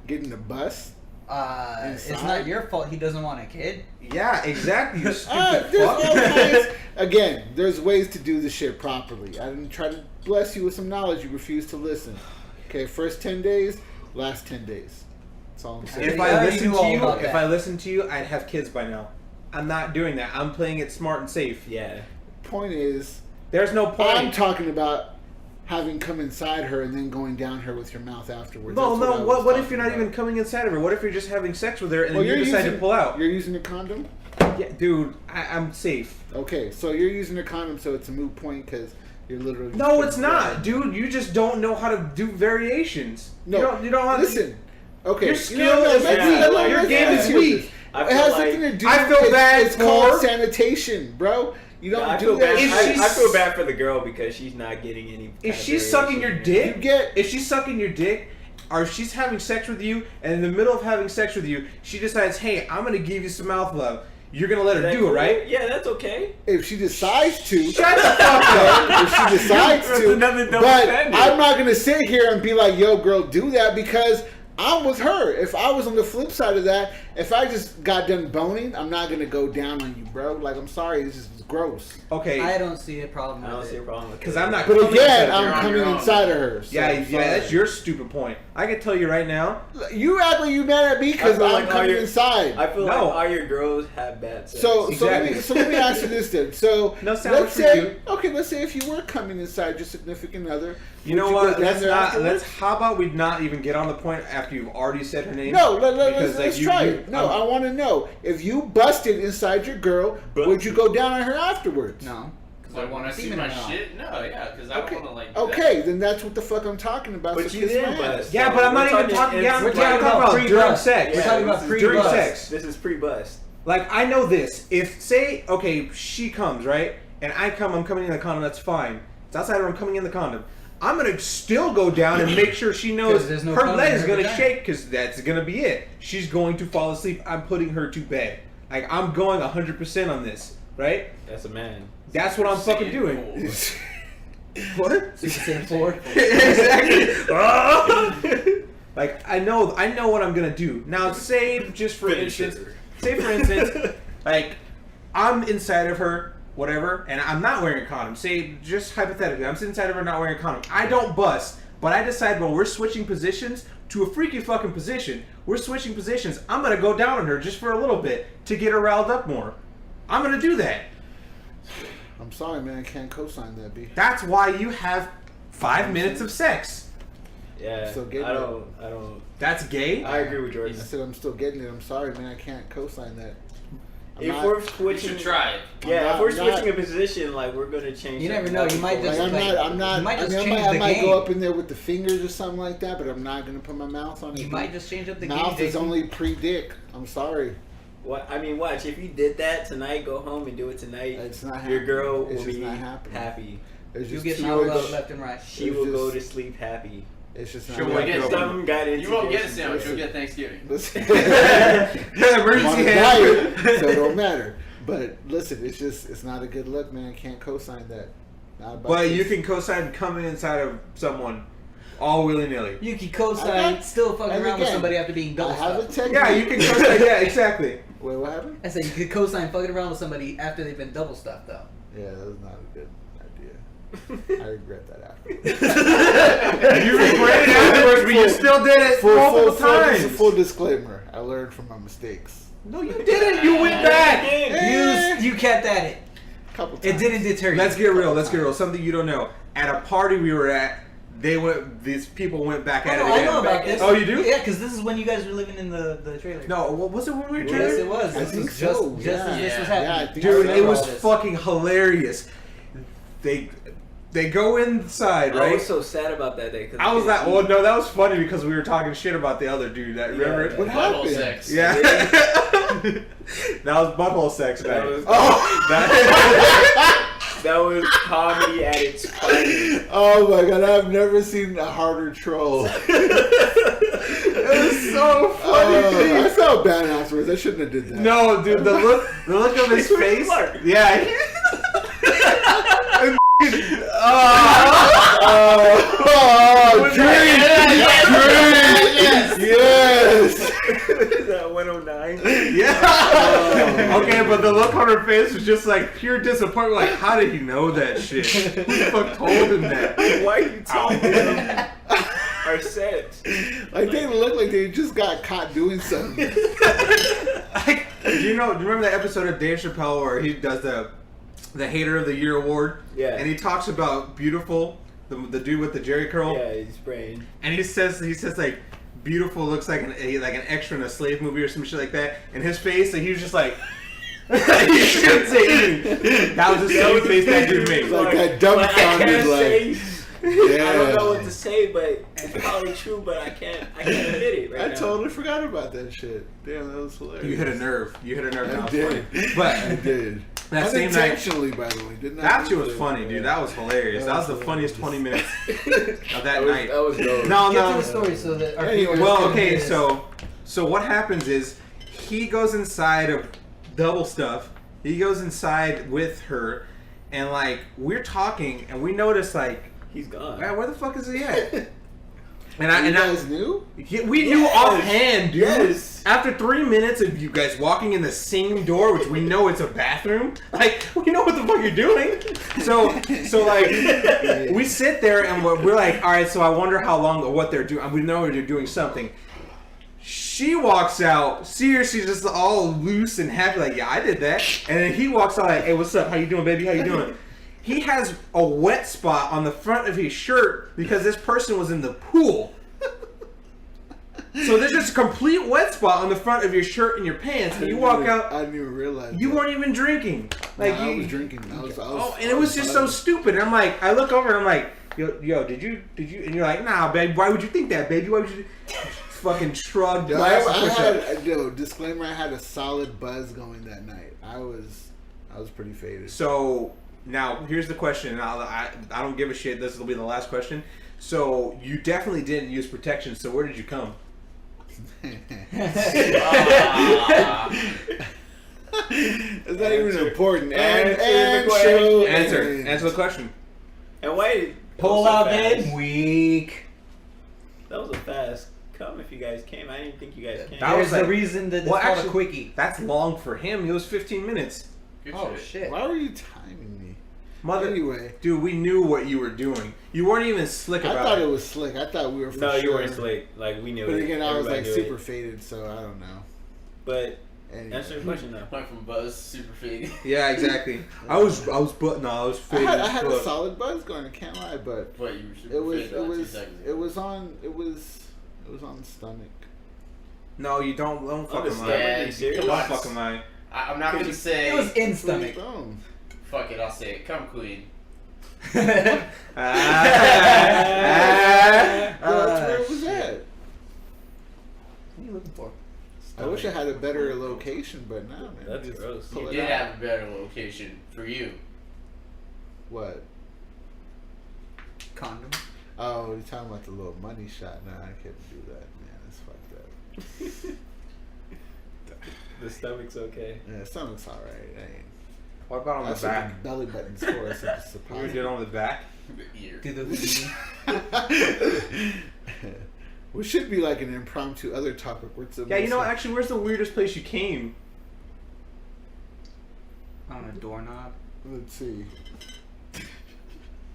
getting the bus. It's Inside? not your fault he doesn't want a kid. Yeah, exactly. You stupid There's all fuck. kinds. Again, there's ways to do the shit properly. I didn't try to bless you with some knowledge. You refuse to listen. Okay, first 10 days, last 10 days. That's all I'm saying. If I I already listen knew to all you, about if that. I listen to you, I'd have kids by now. I'm not doing that. I'm playing it smart and safe. Yeah. Point is, There's no I'm point. talking about having come inside her and then going down her with your mouth afterwards. No, That's I no. was What if talking you're not about. even coming inside of her? What if you're just having sex with her and Well, then you decide to pull out? You're using a condom? Yeah, dude, I'm safe. Okay, so you're using a condom, so it's a moot point because you're literally. No, it's not, dude. You just don't know how to do variations. No, you don't know how to listen. Okay, Your you skill know what, is let's- weak. let's- Your let's- game let's is hear weak. this. I It feel has like- nothing to do. I feel it's, bad It's called for- sanitation, bro. You don't I do feel that. bad. If I she's- feel bad for the girl because she's not getting any. If kind of she's sucking your variation. dick, You get- if she's sucking your dick, or if she's having sex with you, and in the middle of having sex with you, she decides, "Hey, I'm gonna give you some mouth love." You're gonna let Is her that do it, cool? right? Yeah, that's okay. If she decides to. Shut the fuck up. If she decides That's to, another double but standard. I'm not gonna sit here and be like, "Yo, girl, do that," because I'm with her. If I was on the flip side of that, if I just got done boning, I'm not gonna go down on you, bro. Like, I'm sorry, this is gross. Okay, I don't see a problem I don't with see a it. problem with because it. I'm not. But coming again, inside of I'm her. You're on coming your own. inside of her. So Yeah, I'm sorry. that's your stupid point. I can tell you right now. You act like you mad at me because I feel I'm like all coming your- inside. I feel No. like all your girls have bad sex. So Exactly. so let me ask you this then. So No sandwich let's for say you. okay, let's say if you were coming inside your significant other, You would know go what? down Let's there not. afterwards? How about we not even get on the point after you've already said her name? No, Because, let's like, you- try you- it. No, I'm- I want to know if you busted inside your girl, would you go down on her afterwards? No. Like, when I see Semen my or not? shit? No, yeah, because I Okay. want to, like. Okay, then that's what the fuck I'm talking about. But so you kiss didn't my ass. bust. Yeah, but I'm not We're even talking. Yeah, We're I'm talking talking about about during pre-bust. sex. We're talking about this is during pre-bust. sex. This is pre-bust. Like, I know this. If, say, okay, she comes, right? And I'm coming in the condom, that's fine. It's outside her, I'm coming in the condom. I'm going to still go down and make sure she knows 'Cause there's no her condom leg in is her going to vagina. shake because that's going to be it. She's going to fall asleep. I'm putting her to bed. Like, I'm going 100% on this, right? That's a man. That's what I'm fucking doing. What? Super Saiyan 4. Exactly. Like, I know what I'm going to do. Now, say, just for Finish instance, her. say for instance, like, I'm inside of her, whatever, and I'm not wearing a condom. Say, just hypothetically, I'm inside of her not wearing a condom. I don't bust, but I decide, well, we're switching positions to a freaky fucking position. We're switching positions. I'm going to go down on her just for a little bit to get her riled up more. I'm going to do that. I'm sorry, man. I can't co-sign that, B. That's why you have 5 minutes of sex. Yeah. So get I it. don't. That's gay? I agree with I Jordan. said I'm still getting it. I'm sorry, man. I can't co-sign that. I'm If not- we're We switching, should try it. yeah, I'm if we're not- switching a position, like we're gonna change. You never something know, up you might before just, we- Like, I'm not. you might I just mean, change I the might game. go up in there with the fingers or something like that, but I'm not gonna put my mouth on it. You might just change up the game. Mouth is Jason. only pre-dick. I'm sorry. What I mean, watch. If you did that tonight, go home and do it tonight. It's not Your happening. girl It's will just be not happening. happy. It's You just get too mouth much- love left and right. She It's will just- go to sleep happy. It's just not She'll wake happening. up. Something got into You won't get a Jason's- sandwich, you'll get Thanksgiving. Listen. Emergency I'm on a hand. diet, so it don't matter. But listen, it's not a good look, man. Can't co-sign that. Not about But you this. can co-sign coming inside of someone all willy-nilly. You can I co-sign, got- still fucking and around with again, somebody after being double I have a stuffed. technique. Yeah, you can co-sign. Yeah, exactly. Wait, what happened? I said you could co-sign fucking around with somebody after they've been double stuffed though. Yeah, that was not a good idea. I regret that afterwards. You regret it afterwards, but you still did it multiple times. Full disclaimer: I learned from my mistakes. No, you didn't. You went back. You kept at it. Couple times. It didn't deter you. Let's get real. Let's get real. Something you don't know. At a party we were at, these people went back at it I again. know about this. Oh, you do? Yeah, because this is when you guys were living in the trailer. No, was it when we were Yes, trailer? it was. I This think was just, so, just as this yeah. was Yeah, I happening. think Dude, I it remember was all this. fucking hilarious. They go inside, I right? was so sad about that day. I was like, well, no, that was funny because we were talking shit about the other dude. That remember? Yeah. What Butthole happened? sex. Yeah. That was butthole sex That night. was, That- that was comedy at its finest. Oh my god, I've never seen a harder troll. It was so funny, I dude. felt bad afterwards. I shouldn't have did that. No, dude, the look of his face. Clark. Yeah. Drink! Yes! That 109. Yeah. Okay, but the look on her face was just like pure disappointment. Like, how did he know that shit? Who the fuck told him that? Why are you telling them our sets? Like they look like they just got caught doing something. Do you remember that episode of Dave Chappelle where he does the Hater of the Year award? Yeah. And he talks about Beautiful, the dude with the Jerry curl. Yeah, he's spraying. And he says like Beautiful looks like an extra in a slave movie or some shit like that. And his face, and he was just like. You shouldn't say anything. That was the same face that dude made. Like that I dumbfounded, can't like, say. yeah. I don't know what to say, but it's probably true. But I can't admit it right I now. totally forgot about that shit. Damn, that was hilarious. You hit a nerve. That I was did. funny. But I did. that same night, Unintentionally, by the way. Didn't that shit was funny, dude. That was hilarious. That was the funniest 20 minutes of that night. That was dope. No, Get no. to the story so that our Anyway. viewers Well, can okay, hear this. so what happens is he goes inside of Double Stuff. He goes inside with her, and like we're talking, and we notice like, He's gone. man, where the fuck is he at? You I guys knew? we knew Yes. offhand, dude. Yes. After 3 minutes of you guys walking in the same door, which we know it's a bathroom, like we know what the fuck you're doing. So like we sit there and we're like, all right. So I wonder how long or what they're doing. We know they're doing something. She walks out, seriously, just all loose and happy, like, yeah, I did that. And then he walks out like, hey, what's up? How you doing, baby? How you doing? He has a wet spot on the front of his shirt because this person was in the pool. So there's just a complete wet spot on the front of your shirt and your pants, and you walk out. I didn't even realize. You that. weren't even drinking. Like No, I you, was drinking. I was and it was just so stupid. And I'm like, I look over and I'm like, yo, did you? And you're like, nah, baby. Why would you think that, baby? Why would you? Fucking shrugged. Yo, Last I push-up. had, disclaimer, I had a solid buzz going that night. I was pretty faded. So now here's the question. And I don't give a shit. This will be the last question. So you definitely didn't use protection. So where did you come? It's not even Answer. important. Answer And the question. show Answer ends. the question. And why? Pull that out was so fast. game week. That was a fast come if you guys came. I didn't think you guys came. That was There's like- the reason that it's well, called actually- a quickie. That's long for him. It was 15 minutes. Good Oh shit. shit. Why were you timing me? Mother, Anyway, dude, we knew what you were doing. You weren't even slick I about thought it. it was slick. I thought we were for No, sure. you weren't slick. Like we knew But it. again, I was Everybody like knew super it. faded, so I don't know. But Anyway. answer the question though. Went from buzz super faded. Yeah, exactly. I was faded. I as had a fuck. solid buzz going. I can't lie, but But you were super it was faded like 2 seconds ago. it was on the stomach. No, you don't fucking Understand. lie. Yeah, you serious? come Don't on. fucking lie. I'm not gonna say. It was in stomach. Boom. Fuck it, I'll say it. Come, queen. Well, that's where it was at. What are you looking for? I wish I had a better location, but no, man. That's Just gross. pull You it did out. have a better location for you. What? Condom. Oh, you're talking about the little money shot. No, I couldn't do that, man. That's fucked up. The stomach's okay. Yeah, stomach's alright. What about on the That's what back? the belly button's for. It's a You were doing on the back? The ear. Do the We should be like an impromptu other topic. Where it's a Yeah, you know, most- actually, where's the weirdest place you came? on a doorknob. Let's see.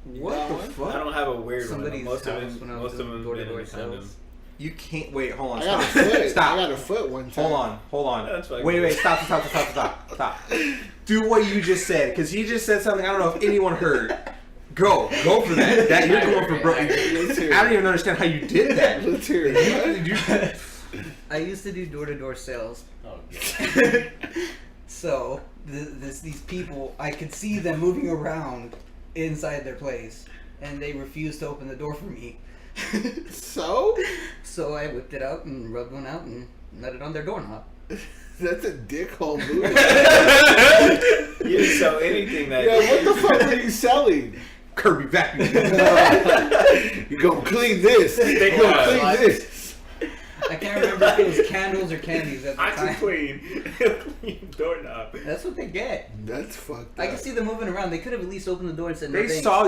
What got the one? fuck? I don't have a weird Somebody's one. Most of house when I them, was most of doing them been in door-to-door the condom. sales. You can't wait. Hold on. I got a Stop. foot. Stop. I got a foot one time. Hold on. That's fucking Wait. weird. Stop. Do what you just said, because he just said something. I don't know if anyone heard. Go for that. That you're going for bro. I Let's hear don't it. even understand how you did that. Let's hear it. I used to do door-to-door sales. Oh, God. So these people, I could see them moving around inside their place, and they refused to open the door for me. So? So I whipped it out and rubbed one out and let it on their doorknob. That's a dickhole move. You didn't sell anything that Yeah, day. what the fuck are you selling? Kirby vacuum. You gonna clean this. You gonna clean this. I can't remember if it was candles or candies at the I just time. clean doorknob. That's what they get. That's fucked up. I can see them moving around. They could have at least opened the door and said no They thanks. saw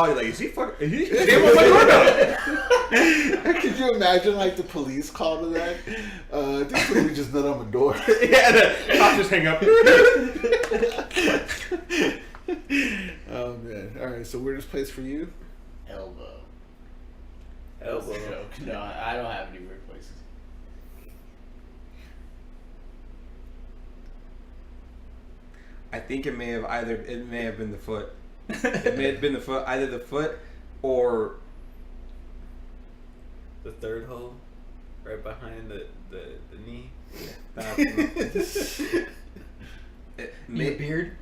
you like, is he fucking? Is he? They want my doorbell. Could you imagine like the police call to that? This we just nut on the door. Yeah, the cops just hang up. Oh man. Alright, so weirdest place for you? Elbow. That's a Elbow. joke. No, I don't have any weird places. I think it may have been the foot. It may have been the foot, either the foot or The third hole, right behind the knee. Your beard.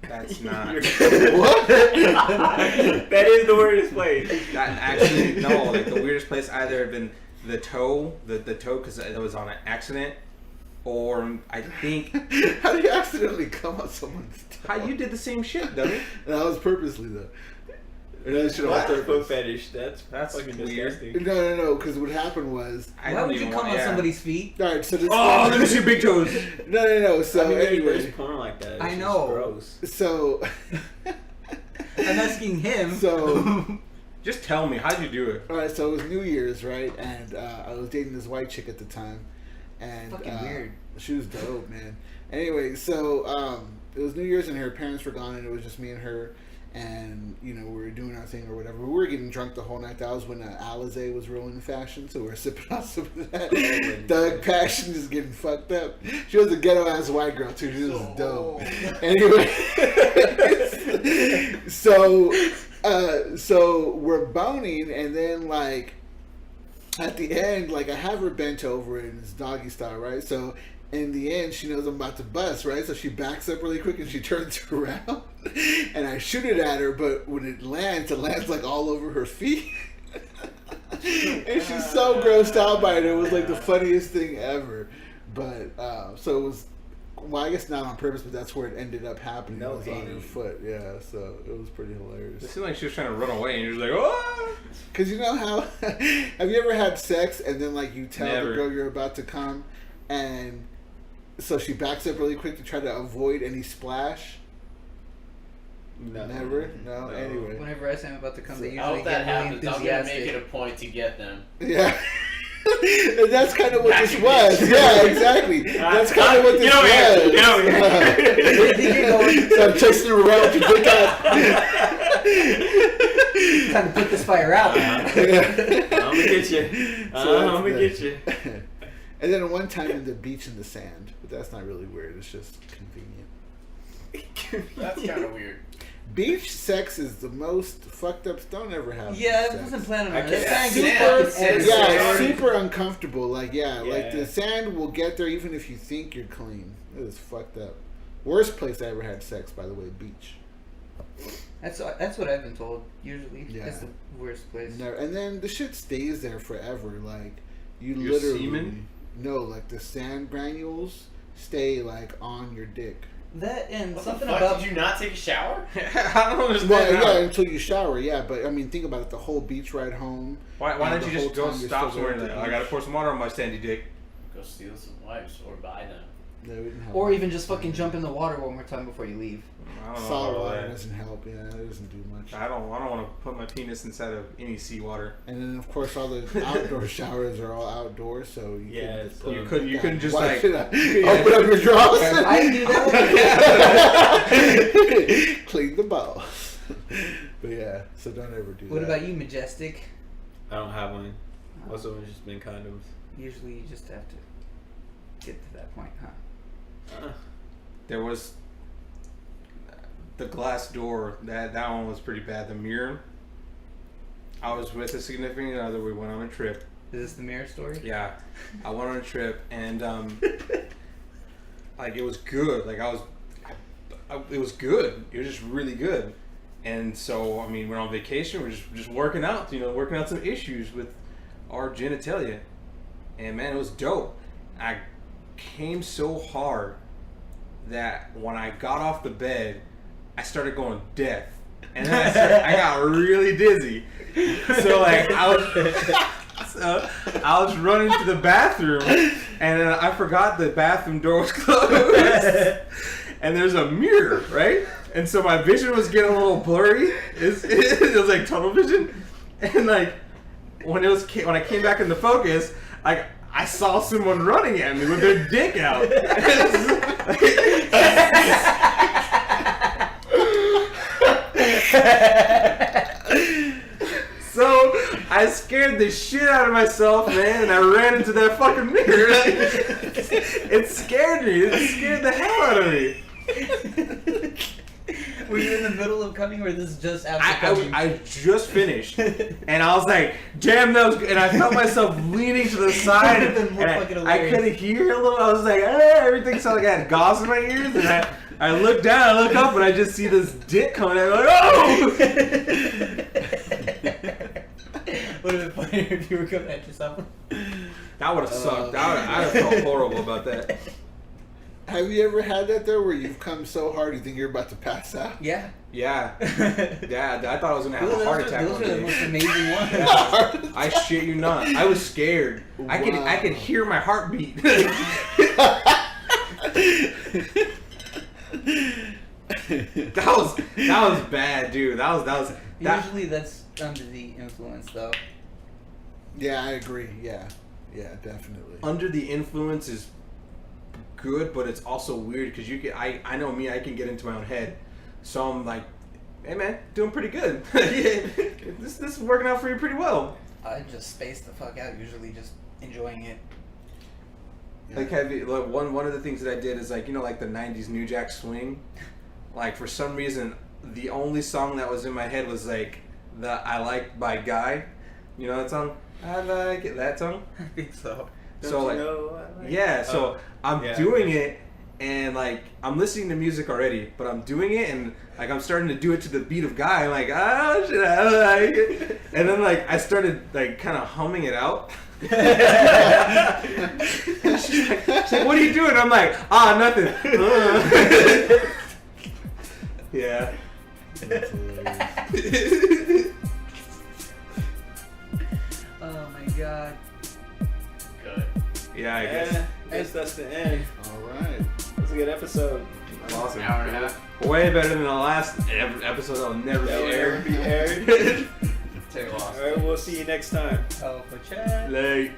That's not. What? That is the weirdest place. That actually no. Like the weirdest place either have been the toe, the toe, because it was on an accident, or I think How do you accidentally come on someone's toe? how you did the same shit, dummy. That was purposely though. Or that shit on What's a foot purpose. fetish? That's fucking weird. disgusting. No, because what happened was... I Why don't would you even come want- on yeah. somebody's feet? Alright, so this... Oh, let me see your big toes. No, so I mean, there's anyway... porn like that. It's I just know. Gross. So... I'm asking him. So... Just tell me, how'd you do it? Alright, so it was New Year's, right? And I was dating this white chick at the time. And Fucking weird. She was dope, man. Anyway, so it was New Year's and her parents were gone and it was just me and her. And, you know, we were doing our thing or whatever. We were getting drunk the whole night. That was when Alizé was rolling in fashion. So we were sipping on some of that. Thug Passion is getting fucked up. She was a ghetto-ass white girl, too. She was dope. Anyway. So we're boning and then, like, at the end, like, I have her bent over and it's doggy style, right? So in the end, she knows I'm about to bust, right? So she backs up really quick and she turns around and I shoot it at her, but when it lands like all over her feet. And she's so grossed out by it. It was like the funniest thing ever. But so it was, well, I guess not on purpose, but that's where it ended up happening. No It was on her aiming. foot, yeah. So it was pretty hilarious. It seemed like she was trying to run away, and you're just like, oh. Cause you know how, have you ever had sex and then like you tell Never. the girl you're about to come, and so she backs up really quick to try to avoid any splash? No. Never? No? Anyway. Whenever I say I'm about to come, they I usually hope that get really happens. I'm gonna make enthusiastic. it a point to get them. Yeah. And that's kind of what this Vacuum was. bitch. Yeah, exactly. That's kind of what this Get over here. Get over was. So I'm chasing her around with your dick out. Time to put this fire out. I'm gonna get you. I'm gonna get you. And then one time in the beach in the sand, but that's not really weird. It's just convenient. That's kind of weird. Beach sex is the most fucked up. Don't ever have. Yeah, I beach wasn't sex. planning I on can't- it. Yeah, Super, sand. yeah, Sand. super uncomfortable. Like, like Yeah. the sand will get there even if you think you're clean. It is fucked up. Worst place I ever had sex, by the way, beach. That's what I've been told. Usually, Yeah. that's the worst place. Never, and then the shit stays there forever. Like, you Your literally semen? no, like the sand granules stay like on your dick. That and What something the fuck? about Did you not take a shower? I don't understand. Well, how. yeah, until you shower, yeah. But I mean, think about it. The whole beach ride home. Why and don't the you just whole go time you're stop still somewhere at and the like, I gotta beach. pour some water on my sandy dick? Go steal some wipes or buy them. No, we didn't have or water. even just fucking jump in the water one more time before you leave. I don't know Salt about water that. doesn't help. Yeah, it doesn't do much. I don't want to put my penis inside of any seawater. And then of course all the outdoor showers are all outdoors, so you Yeah, couldn't so You couldn't just Why like. should I? Open up your drawers. I do that. Clean the balls. But yeah, so don't ever do What that. about you, Majestic? I don't have one. Most of them just been condoms. Usually you just have to get to that point, huh? There was the glass door. That one was pretty bad. The mirror. I was with a significant other. We went on a trip. Is this the mirror story? Yeah, I went on a trip and like it was good. Like it was good. It was just really good. And so I mean, we're on vacation. We're just working out. Working out some issues with our genitalia. And man, it was dope. I came so hard that when I got off the bed, I started going deaf, and then I got really dizzy. So like I was running to the bathroom, and then I forgot the bathroom door was closed, and there's a mirror, right? And so my vision was getting a little blurry. It was like tunnel vision, and like when I came back into focus, like I saw someone running at me with their dick out. So I scared the shit out of myself, man, and I ran into that fucking mirror. It scared me. It scared the hell out of me. Were you in the middle of coming, or this is just after coming? I just finished, and I was like, "Damn, that was good." And I felt myself leaning to the side, and I couldn't hear a little. I was like, everything sounded like I had gauze in my ears, and I look down, I look up, and I just see this dick coming at me. Like, oh! Would have been funnier if you were coming at yourself. That would have sucked. I'd have felt horrible about that. Have you ever had that though, where you've come so hard you think you're about to pass out? Yeah. Yeah. Yeah, I thought I was going to have a heart attack Those one are the day. most amazing ones. Yeah. I shit you not. I was scared. I could hear my heartbeat. That was bad, dude. That was Usually that's under the influence, though. Yeah, I agree. Yeah, definitely. under the influence is good, but it's also weird because I know me, I can get into my own head. So I'm like, hey man, doing pretty good. This is working out for you pretty well. I just space the fuck out, usually just enjoying it. Yeah. Like one of the things that I did is like like the 90s New Jack Swing. Like for some reason the only song that was in my head was like the I Like by Guy. You know that song? I like it. That song? I think so. So like, yeah, so I'm yeah. doing it and like I'm listening to music already, but I'm doing it and like I'm starting to do it to the beat of Guy. I'm like, oh shit, I like it. And then like I started like kind of humming it out. she's like, what are you doing? I'm like, nothing. Yeah. That's hilarious. Oh my god. Good. Yeah, I guess. I guess that's the end. All right. That's a good episode. Awesome. An hour and a half. Way better than the last episode that will never That be will never aired. be aired. Take a loss. All right, we'll see you next time. Oh, for chat. Like.